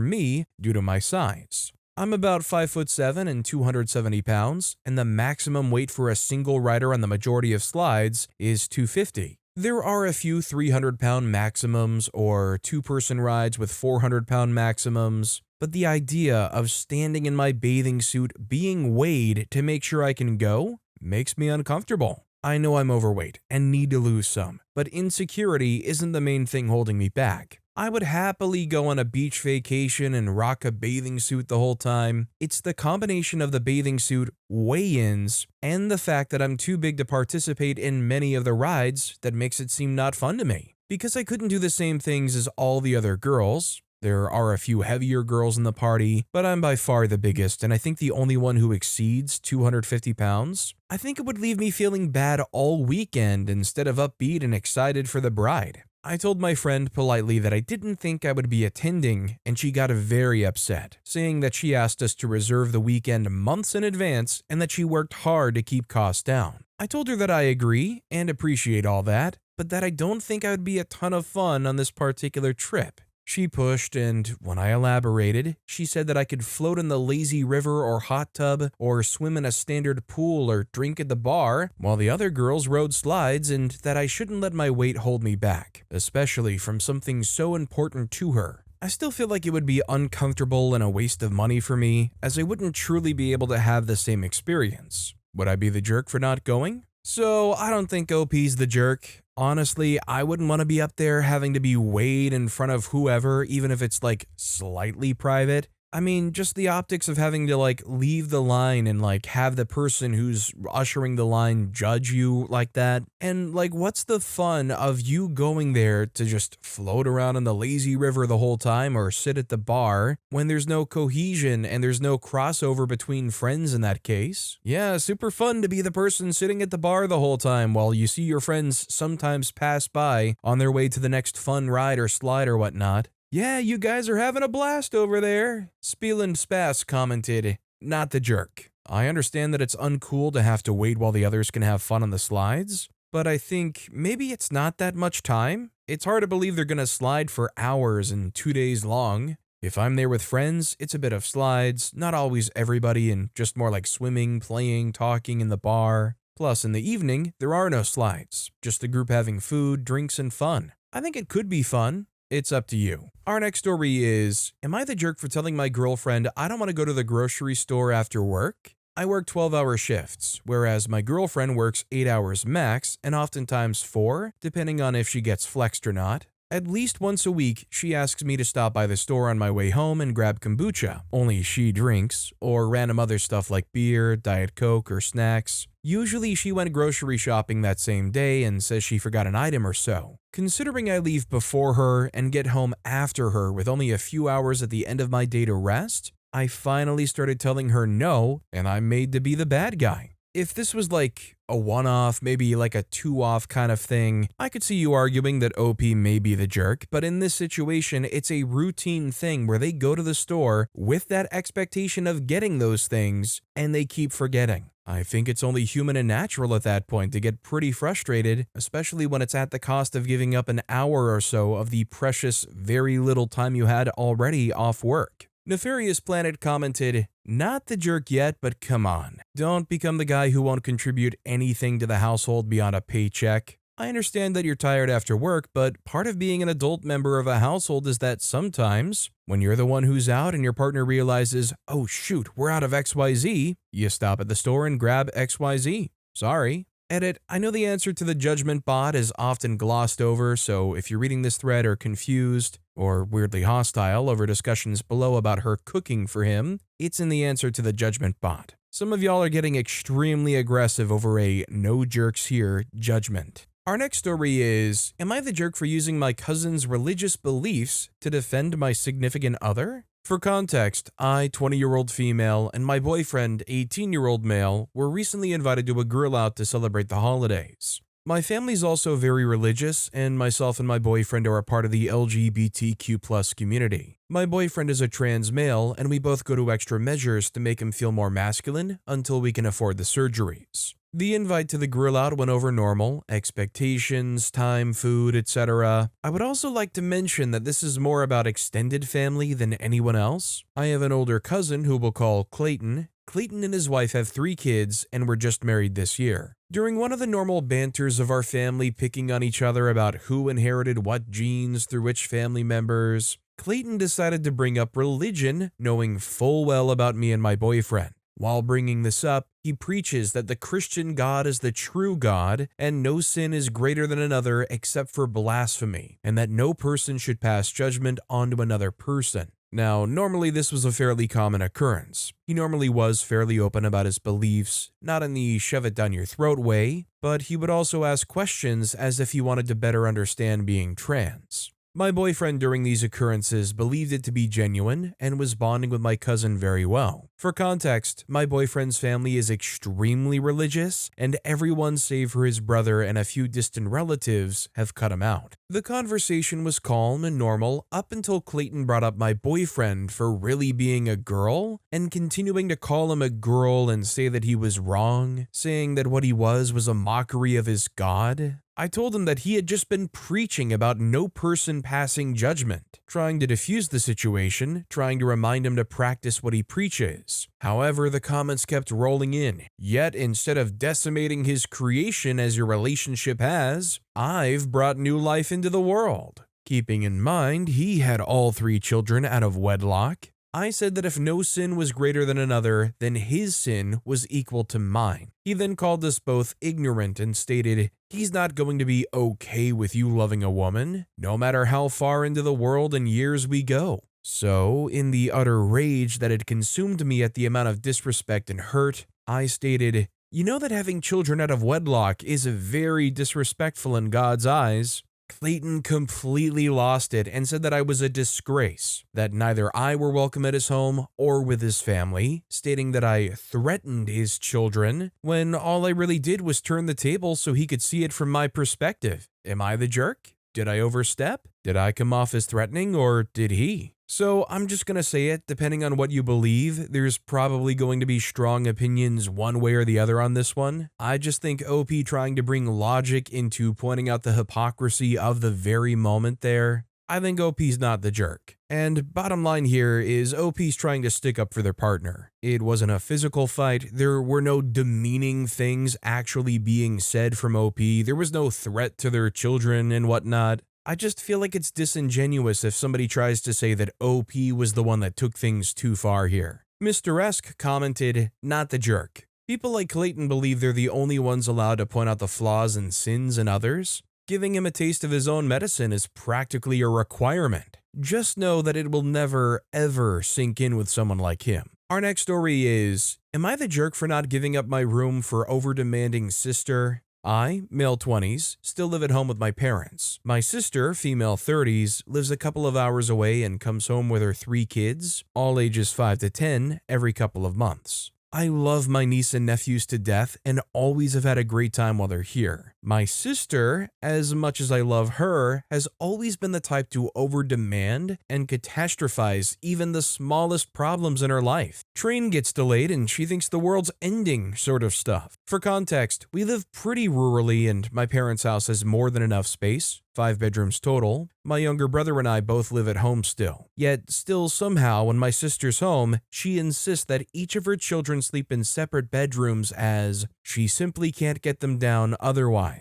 me due to my size. I'm about 5'7" and 270 pounds, and the maximum weight for a single rider on the majority of slides is 250. There are a few 300-pound maximums or 2-person rides with 400-pound maximums, but the idea of standing in my bathing suit being weighed to make sure I can go makes me uncomfortable. I know I'm overweight and need to lose some, but insecurity isn't the main thing holding me back. I would happily go on a beach vacation and rock a bathing suit the whole time. It's the combination of the bathing suit, weigh-ins, and the fact that I'm too big to participate in many of the rides that makes it seem not fun to me. Because I couldn't do the same things as all the other girls. There are a few heavier girls in the party, but I'm by far the biggest and I think the only one who exceeds 250 pounds. I think it would leave me feeling bad all weekend instead of upbeat and excited for the bride. I told my friend politely that I didn't think I would be attending, and she got very upset, saying that she asked us to reserve the weekend months in advance and that she worked hard to keep costs down. I told her that I agree and appreciate all that, but that I don't think I would be a ton of fun on this particular trip. She pushed, and when I elaborated, she said that I could float in the lazy river or hot tub, or swim in a standard pool or drink at the bar, while the other girls rode slides, and that I shouldn't let my weight hold me back, especially from something so important to her. I still feel like it would be uncomfortable and a waste of money for me, as I wouldn't truly be able to have the same experience. Would I be the jerk for not going? So I don't think OP's the jerk. Honestly, I wouldn't want to be up there having to be weighed in front of whoever, even if it's slightly private. I mean, just the optics of having to like leave the line and like have the person who's ushering the line judge you like that. And like, what's the fun of you going there to just float around in the lazy river the whole time or sit at the bar when there's no cohesion and there's no crossover between friends in that case? Yeah, super fun to be the person sitting at the bar the whole time while you see your friends sometimes pass by on their way to the next fun ride or slide or whatnot. Yeah, you guys are having a blast over there. Spielend Spass commented, not the jerk. I understand that it's uncool to have to wait while the others can have fun on the slides, but I think maybe it's not that much time. It's hard to believe they're gonna slide for hours and 2 days long. If I'm there with friends, it's a bit of slides, not always everybody, and just more like swimming, playing, talking in the bar. Plus, in the evening, there are no slides, just the group having food, drinks, and fun. I think it could be fun. It's up to you. Our next story is, am I the jerk for telling my girlfriend I don't want to go to the grocery store after work? I work 12-hour shifts, whereas my girlfriend works 8 hours max and oftentimes 4, depending on if she gets flexed or not. At least once a week, she asks me to stop by the store on my way home and grab kombucha, only she drinks, or random other stuff like beer, Diet Coke, or snacks. Usually she went grocery shopping that same day and says she forgot an item or so. Considering I leave before her and get home after her with only a few hours at the end of my day to rest, I finally started telling her no, and I'm made to be the bad guy. If this was like a one-off, maybe like a two-off kind of thing, I could see you arguing that OP may be the jerk, but in this situation, it's a routine thing where they go to the store with that expectation of getting those things, and they keep forgetting. I think it's only human and natural at that point to get pretty frustrated, especially when it's at the cost of giving up an hour or so of the precious, very little time you had already off work. Nefarious Planet commented, not the jerk yet, but come on. Don't become the guy who won't contribute anything to the household beyond a paycheck. I understand that you're tired after work, but part of being an adult member of a household is that sometimes, when you're the one who's out and your partner realizes, oh shoot, we're out of XYZ, you stop at the store and grab XYZ. Sorry. Edit, I know the answer to the judgment bot is often glossed over, so if you're reading this thread or confused, or weirdly hostile over discussions below about her cooking for him, it's in the answer to the judgment bot. Some of y'all are getting extremely aggressive over a no jerks here judgment. Our next story is, am I the jerk for using my cousin's religious beliefs to defend my significant other? For context, I, 20-year-old female, and my boyfriend, 18-year-old male, were recently invited to a grill out to celebrate the holidays. My family's also very religious, and myself and my boyfriend are a part of the LGBTQ+ community. My boyfriend is a trans male, and we both go to extra measures to make him feel more masculine until we can afford the surgeries. The invite to the grill out went over normal, expectations, time, food, etc. I would also like to mention that this is more about extended family than anyone else. I have an older cousin who we'll call Clayton. Clayton and his wife have 3 kids and were just married this year. During one of the normal banters of our family picking on each other about who inherited what genes through which family members, Clayton decided to bring up religion, knowing full well about me and my boyfriend. While bringing this up, he preaches that the Christian God is the true God and no sin is greater than another except for blasphemy, and that no person should pass judgment onto another person. Now, normally this was a fairly common occurrence. He normally was fairly open about his beliefs, not in the shove it down your throat way, but he would also ask questions as if he wanted to better understand being trans. My boyfriend during these occurrences believed it to be genuine and was bonding with my cousin very well. For context, my boyfriend's family is extremely religious, and everyone save for his brother and a few distant relatives have cut him out. The conversation was calm and normal up until Clayton brought up my boyfriend for really being a girl and continuing to call him a girl and say that he was wrong, saying that what he was a mockery of his God. I told him that he had just been preaching about no person passing judgment, trying to defuse the situation, trying to remind him to practice what he preaches. However, the comments kept rolling in. Yet, instead of decimating his creation as your relationship has, I've brought new life into the world. Keeping in mind he had all 3 children out of wedlock, I said that if no sin was greater than another, then his sin was equal to mine. He then called us both ignorant and stated, he's not going to be okay with you loving a woman, no matter how far into the world and years we go. So, in the utter rage that had consumed me at the amount of disrespect and hurt, I stated, "You know that having children out of wedlock is very disrespectful in God's eyes." Clayton completely lost it and said that I was a disgrace, that neither I were welcome at his home or with his family, stating that I threatened his children, when all I really did was turn the table so he could see it from my perspective. Am I the jerk? Did I overstep? Did I come off as threatening, or did he? So I'm just gonna say it, depending on what you believe, there's probably going to be strong opinions one way or the other on this one. I just think OP trying to bring logic into pointing out the hypocrisy of the very moment there, I think OP's not the jerk. And bottom line here is OP's trying to stick up for their partner. It wasn't a physical fight, there were no demeaning things actually being said from OP, there was no threat to their children and whatnot. I just feel like it's disingenuous if somebody tries to say that OP was the one that took things too far here. Mr. Esk commented, "Not the jerk. People like Clayton believe they're the only ones allowed to point out the flaws and sins in others. Giving him a taste of his own medicine is practically a requirement. Just know that it will never, ever sink in with someone like him." Our next story is, "Am I the jerk for not giving up my room for over-demanding sister? I, male 20s, still live at home with my parents. My sister, female 30s, lives a couple of hours away and comes home with her 3 kids, all ages 5 to 10, every couple of months. I love my niece and nephews to death and always have had a great time while they're here. My sister, as much as I love her, has always been the type to over-demand and catastrophize even the smallest problems in her life. Train gets delayed and she thinks the world's ending, sort of stuff. For context, we live pretty rurally and my parents' house has more than enough space, 5 bedrooms total. My younger brother and I both live at home still. Yet still somehow when my sister's home, she insists that each of her children sleep in separate bedrooms as she simply can't get them down otherwise.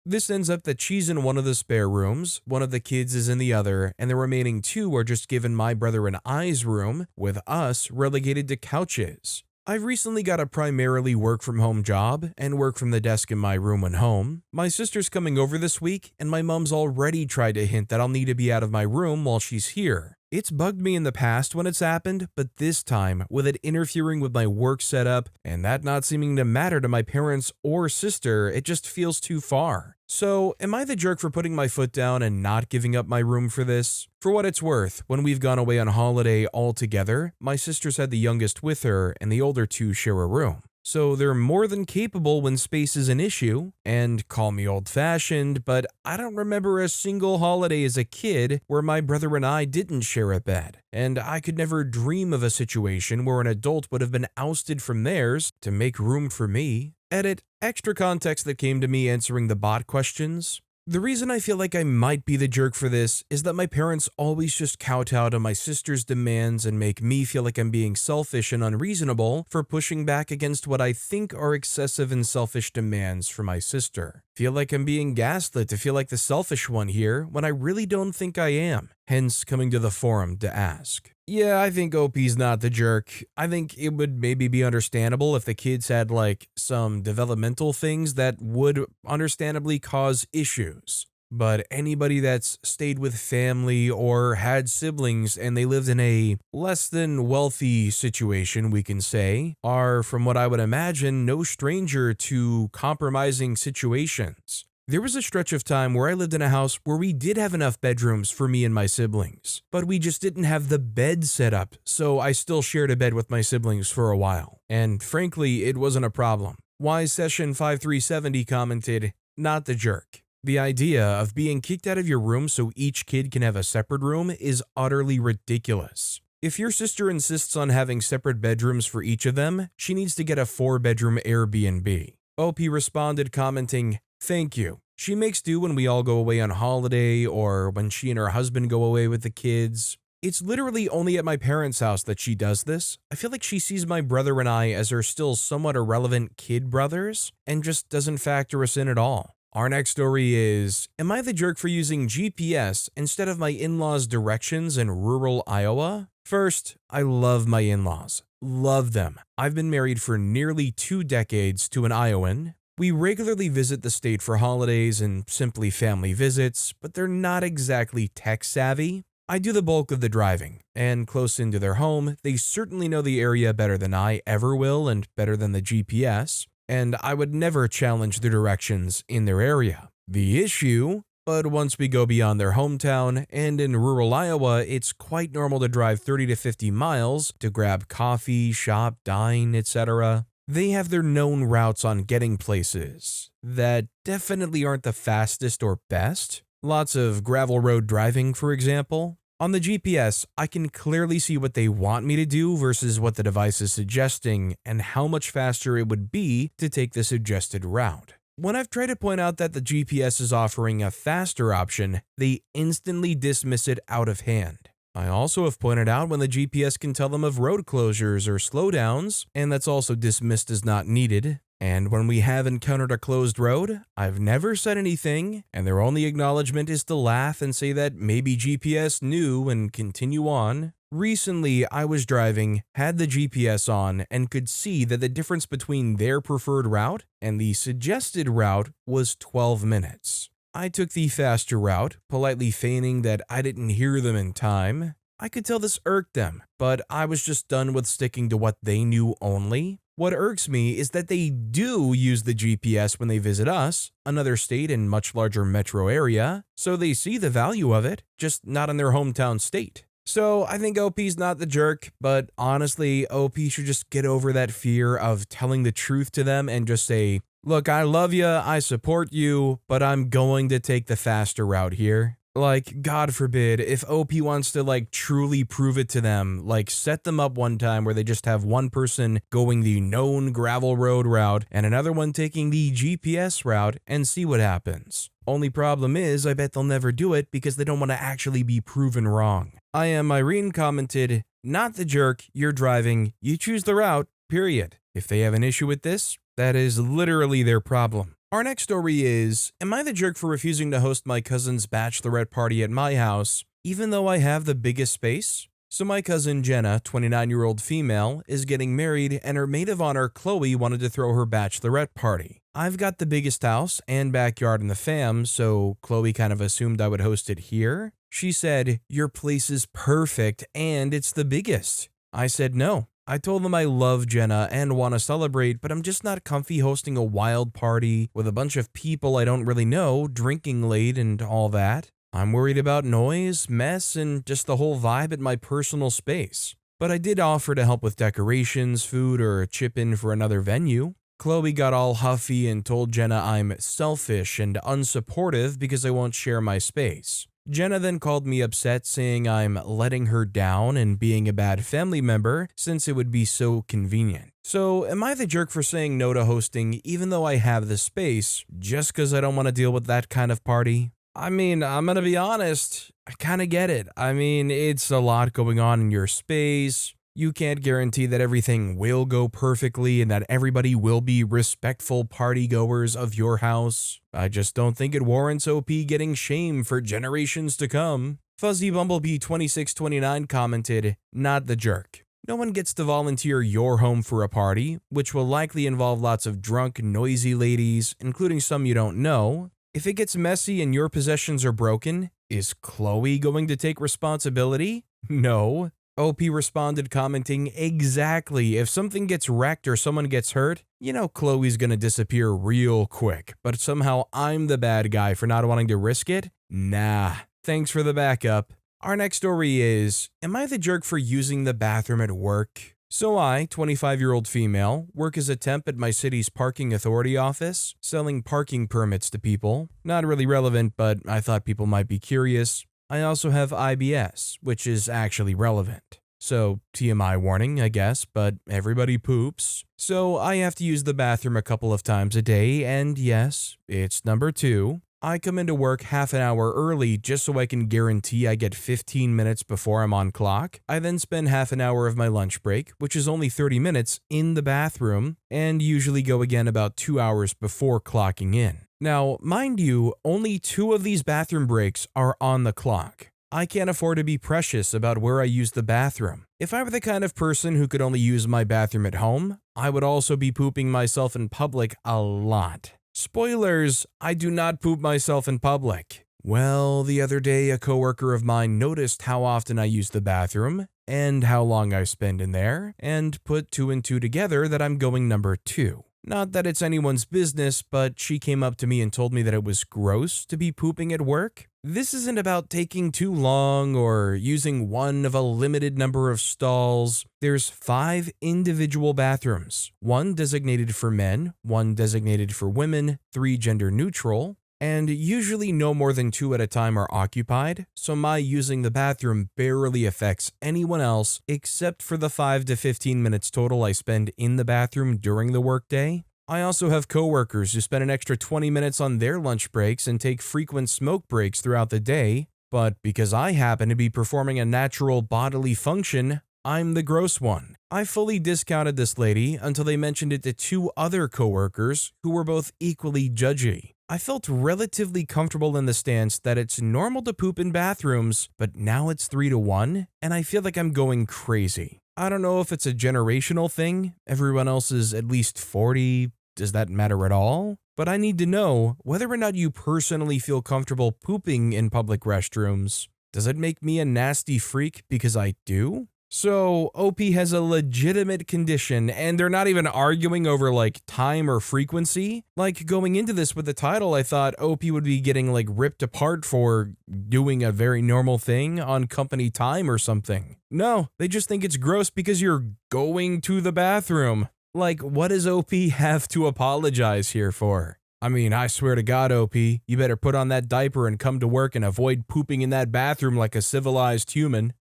This ends up that she's in one of the spare rooms, one of the kids is in the other, and the remaining 2 are just given my brother and I's room, with us relegated to couches. I've recently got a primarily work-from-home job and work from the desk in my room when home. My sister's coming over this week, and my mom's already tried to hint that I'll need to be out of my room while she's here. It's bugged me in the past when it's happened, but this time, with it interfering with my work setup, and that not seeming to matter to my parents or sister, it just feels too far. So, am I the jerk for putting my foot down and not giving up my room for this? For what it's worth, when we've gone away on holiday all together, my sister's had the youngest with her, and the older 2 share a room. So they're more than capable when space is an issue, and call me old-fashioned, but I don't remember a single holiday as a kid where my brother and I didn't share a bed, and I could never dream of a situation where an adult would have been ousted from theirs to make room for me. Edit, extra context that came to me answering the bot questions. The reason I feel like I might be the jerk for this is that my parents always just kowtow to my sister's demands and make me feel like I'm being selfish and unreasonable for pushing back against what I think are excessive and selfish demands for my sister. Feel like I'm being gaslit to feel like the selfish one here when I really don't think I am, hence coming to the forum to ask. Yeah, I think OP's not the jerk. I think it would maybe be understandable if the kids had like some developmental things that would understandably cause issues. But anybody that's stayed with family or had siblings and they lived in a less than wealthy situation, we can say, are, from what I would imagine, no stranger to compromising situations. There was a stretch of time where I lived in a house where we did have enough bedrooms for me and my siblings, but we just didn't have the bed set up, so I still shared a bed with my siblings for a while. And frankly, it wasn't a problem. Wise Session 5370 commented, "Not the jerk. The idea of being kicked out of your room so each kid can have a separate room is utterly ridiculous. If your sister insists on having separate bedrooms for each of them, she needs to get a 4-bedroom Airbnb." OP responded commenting, "Thank you. She makes do when we all go away on holiday or when she and her husband go away with the kids. It's literally only at my parents' house that she does this. I feel like she sees my brother and I as her still somewhat irrelevant kid brothers and just doesn't factor us in at all." Our next story is, am I the jerk for using GPS instead of my in-laws' directions in rural Iowa? First, I love my in-laws. Love them. I've been married for nearly 2 decades to an Iowan. We regularly visit the state for holidays and simply family visits, but they're not exactly tech-savvy. I do the bulk of the driving, and close into their home, they certainly know the area better than I ever will and better than the GPS, and I would never challenge the directions in their area. The issue, but once we go beyond their hometown, and in rural Iowa, it's quite normal to drive 30 to 50 miles to grab coffee, shop, dine, etc. They have their known routes on getting places that definitely aren't the fastest or best. Lots of gravel road driving, for example. On the GPS, I can clearly see what they want me to do versus what the device is suggesting and how much faster it would be to take the suggested route. When I've tried to point out that the GPS is offering a faster option, they instantly dismiss it out of hand. I also have pointed out when the GPS can tell them of road closures or slowdowns, and that's also dismissed as not needed. And when we have encountered a closed road, I've never said anything, and their only acknowledgement is to laugh and say that maybe GPS knew and continue on. Recently, I was driving, had the GPS on, and could see that the difference between their preferred route and the suggested route was 12 minutes. I took the faster route, politely feigning that I didn't hear them in time. I could tell this irked them, but I was just done with sticking to what they knew only. What irks me is that they do use the GPS when they visit us, another state and much larger metro area, so they see the value of it, just not in their hometown state. So I think OP's not the jerk, but honestly, OP should just get over that fear of telling the truth to them and just say, look, I love you, I support you, but I'm going to take the faster route here. Like, God forbid, if OP wants to, truly prove it to them, set them up one time where they just have one person going the known gravel road route and another one taking the GPS route and see what happens. Only problem is, I bet they'll never do it because they don't want to actually be proven wrong. I Am Irene commented, not the jerk, you're driving, you choose the route, period. If they have an issue with this, that is literally their problem. Our next story is, am I the jerk for refusing to host my cousin's bachelorette party at my house, even though I have the biggest space? So my cousin Jenna, 29-year-old female, is getting married and her maid of honor Chloe wanted to throw her bachelorette party. I've got the biggest house and backyard in the fam, so Chloe kind of assumed I would host it here. She said, your place is perfect and it's the biggest. I said no. I told them I love Jenna and want to celebrate, but I'm just not comfy hosting a wild party with a bunch of people I don't really know, drinking late and all that. I'm worried about noise, mess, and just the whole vibe at my personal space. But I did offer to help with decorations, food, or chip in for another venue. Chloe got all huffy and told Jenna I'm selfish and unsupportive because I won't share my space. Jenna then called me upset, saying I'm letting her down and being a bad family member since it would be so convenient. So am I the jerk for saying no to hosting even though I have the space just because I don't want to deal with that kind of party? I mean, I'm going to be honest, I kind of get it. I mean, it's a lot going on in your space. You can't guarantee that everything will go perfectly and that everybody will be respectful partygoers of your house. I just don't think it warrants OP getting shamed for generations to come. Fuzzy Bumblebee 2629 commented, not the jerk. No one gets to volunteer your home for a party, which will likely involve lots of drunk, noisy ladies, including some you don't know. If it gets messy and your possessions are broken, is Chloe going to take responsibility? No. OP responded commenting, exactly, if something gets wrecked or someone gets hurt, you know Chloe's gonna disappear real quick, but somehow I'm the bad guy for not wanting to risk it? Nah. Thanks for the backup. Our next story is, am I the jerk for using the bathroom at work? So I, 25-year-old female, work as a temp at my city's parking authority office, selling parking permits to people. Not really relevant, but I thought people might be curious. I also have IBS, which is actually relevant. So, TMI warning, I guess, but everybody poops. So I have to use the bathroom a couple of times a day, and yes, it's number 2. I come into work half an hour early just so I can guarantee I get 15 minutes before I'm on clock. I then spend half an hour of my lunch break, which is only 30 minutes, in the bathroom, and usually go again about 2 hours before clocking in. Now, mind you, only 2 of these bathroom breaks are on the clock. I can't afford to be precious about where I use the bathroom. If I were the kind of person who could only use my bathroom at home, I would also be pooping myself in public a lot. Spoilers, I do not poop myself in public. Well, the other day a coworker of mine noticed how often I use the bathroom and how long I spend in there, and put two and two together that I'm going number 2. Not that it's anyone's business, but she came up to me and told me that it was gross to be pooping at work. This isn't about taking too long or using one of a limited number of stalls. There's 5 individual bathrooms, 1 designated for men, 1 designated for women, 3 gender neutral, and usually no more than 2 at a time are occupied, so my using the bathroom barely affects anyone else except for the 5 to 15 minutes total I spend in the bathroom during the workday. I also have coworkers who spend an extra 20 minutes on their lunch breaks and take frequent smoke breaks throughout the day, but because I happen to be performing a natural bodily function, I'm the gross one. I fully discounted this lady until they mentioned it to 2 other coworkers who were both equally judgy. I felt relatively comfortable in the stance that it's normal to poop in bathrooms, but now it's 3 to 1, and I feel like I'm going crazy. I don't know if it's a generational thing. Everyone else is at least 40. Does that matter at all? But I need to know whether or not you personally feel comfortable pooping in public restrooms. Does it make me a nasty freak because I do? So, OP has a legitimate condition, and they're not even arguing over, time or frequency. Going into this with the title, I thought OP would be getting, ripped apart for doing a very normal thing on company time or something. No, they just think it's gross because you're going to the bathroom. What does OP have to apologize here for? I mean, I swear to God, OP, you better put on that diaper and come to work and avoid pooping in that bathroom like a civilized human.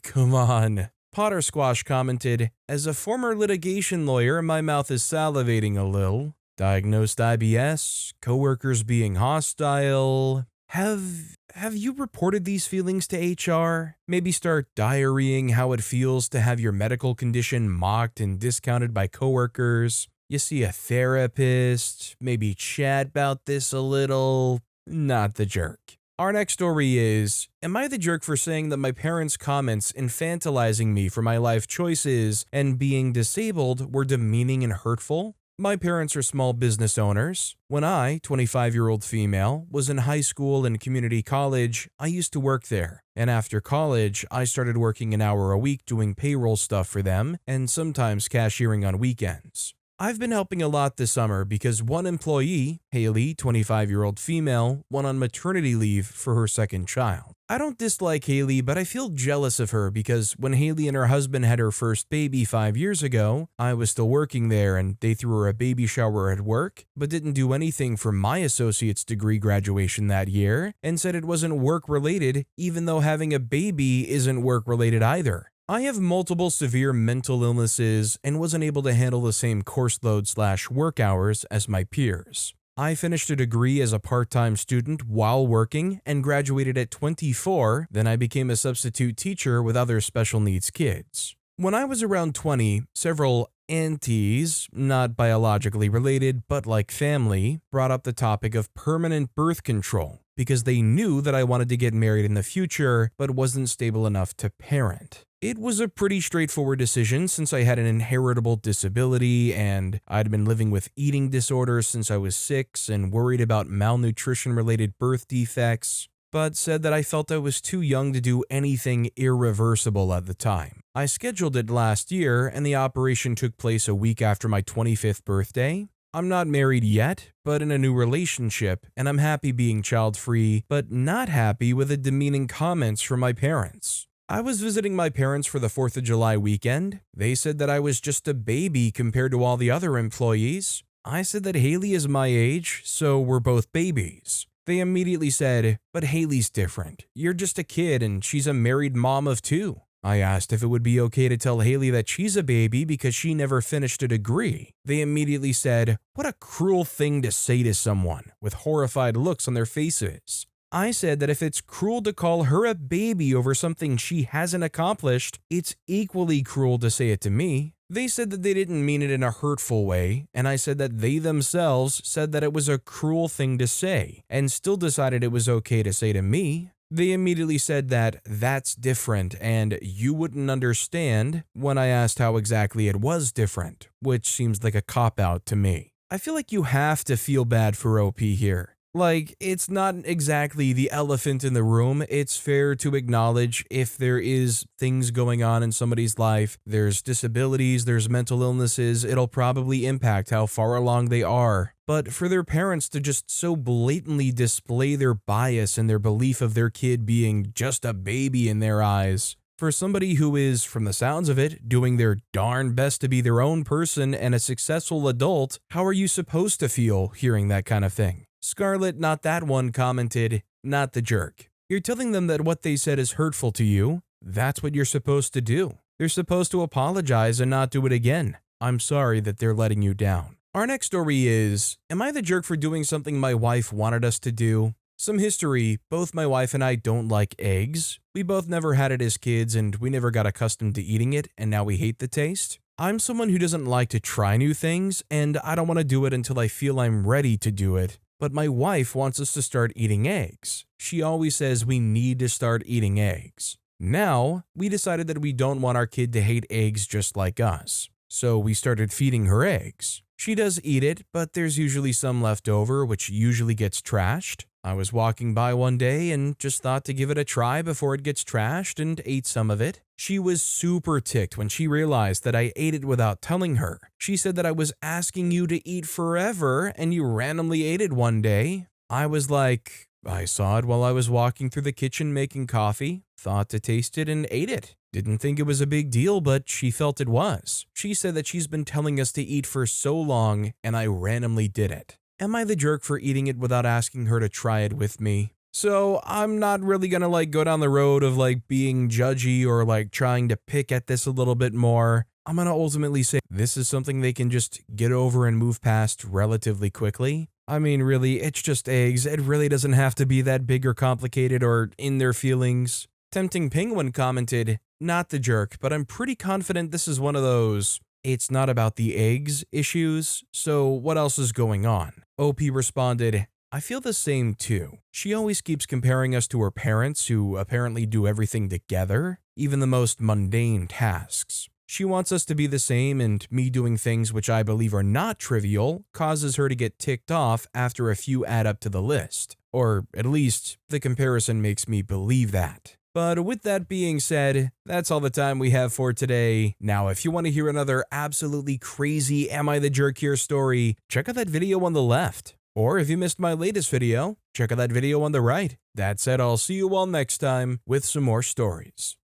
Come on. Potter Squash commented, as a former litigation lawyer, my mouth is salivating a little. Diagnosed IBS, coworkers being hostile. Have you reported these feelings to HR? Maybe start diarying how it feels to have your medical condition mocked and discounted by coworkers. You see a therapist, maybe chat about this a little. Not the jerk. Our next story is, am I the jerk for saying that my parents' comments infantilizing me for my life choices and being disabled were demeaning and hurtful? My parents are small business owners. When I, 25-year-old female, was in high school and community college, I used to work there. And after college, I started working an hour a week doing payroll stuff for them and sometimes cashiering on weekends. I've been helping a lot this summer because one employee, Haley, 25-year-old female, went on maternity leave for her second child. I don't dislike Haley, but I feel jealous of her because when Haley and her husband had her first baby 5 years ago, I was still working there and they threw her a baby shower at work, but didn't do anything for my associate's degree graduation that year and said it wasn't work-related, even though having a baby isn't work-related either. I have multiple severe mental illnesses and wasn't able to handle the same course load/work hours as my peers. I finished a degree as a part-time student while working and graduated at 24, then I became a substitute teacher with other special needs kids. When I was around 20, several aunties, not biologically related but like family, brought up the topic of permanent birth control because they knew that I wanted to get married in the future but wasn't stable enough to parent. It was a pretty straightforward decision since I had an inheritable disability and I'd been living with eating disorders since I was 6 and worried about malnutrition-related birth defects, but said that I felt I was too young to do anything irreversible at the time. I scheduled it last year and the operation took place a week after my 25th birthday. I'm not married yet, but in a new relationship, and I'm happy being child-free, but not happy with the demeaning comments from my parents. I was visiting my parents for the 4th of July weekend. They said that I was just a baby compared to all the other employees. I said that Haley is my age, so we're both babies. They immediately said, but Haley's different. You're just a kid and she's a married mom of 2. I asked if it would be okay to tell Haley that she's a baby because she never finished a degree. They immediately said, what a cruel thing to say to someone, with horrified looks on their faces. I said that if it's cruel to call her a baby over something she hasn't accomplished, it's equally cruel to say it to me. They said that they didn't mean it in a hurtful way, and I said that they themselves said that it was a cruel thing to say, and still decided it was okay to say to me. They immediately said that that's different and you wouldn't understand when I asked how exactly it was different, which seems like a cop-out to me. I feel like you have to feel bad for OP here. Like, it's not exactly the elephant in the room. It's fair to acknowledge if there is things going on in somebody's life, there's disabilities, there's mental illnesses, it'll probably impact how far along they are. But for their parents to just so blatantly display their bias and their belief of their kid being just a baby in their eyes, for somebody who is, from the sounds of it, doing their darn best to be their own person and a successful adult, how are you supposed to feel hearing that kind of thing? Scarlet, not that one, commented, "Not the jerk. You're telling them that what they said is hurtful to you. That's what you're supposed to do. They're supposed to apologize and not do it again. I'm sorry that they're letting you down." Our next story is, am I the jerk for doing something my wife wanted us to do? Some history, both my wife and I don't like eggs. We both never had it as kids and we never got accustomed to eating it, and now we hate the taste. I'm someone who doesn't like to try new things, and I don't want to do it until I feel I'm ready to do it. But my wife wants us to start eating eggs. She always says we need to start eating eggs. Now, we decided that we don't want our kid to hate eggs just like us. So we started feeding her eggs. She does eat it, but there's usually some left over, which usually gets trashed. I was walking by one day and just thought to give it a try before it gets trashed and ate some of it. She was super ticked when she realized that I ate it without telling her. She said that I was asking you to eat forever and you randomly ate it one day. I was like, I saw it while I was walking through the kitchen making coffee, thought to taste it and ate it. Didn't think it was a big deal, but she felt it was. She said that she's been telling us to eat for so long and I randomly did it. Am I the jerk for eating it without asking her to try it with me? So I'm not really gonna go down the road of being judgy or trying to pick at this a little bit more. I'm gonna ultimately say this is something they can just get over and move past relatively quickly. I mean, really, it's just eggs. It really doesn't have to be that big or complicated or in their feelings. Tempting Penguin commented, "Not the jerk, but I'm pretty confident this is one of those it's not about the eggs issues, so what else is going on?" OP responded, "I feel the same too. She always keeps comparing us to her parents who apparently do everything together, even the most mundane tasks. She wants us to be the same, and me doing things which I believe are not trivial causes her to get ticked off after a few add up to the list. Or at least, the comparison makes me believe that. But with that being said, that's all the time we have for today. Now, if you want to hear another absolutely crazy Am I the Jerk Here story, check out that video on the left. Or if you missed my latest video, check out that video on the right. That said, I'll see you all next time with some more stories.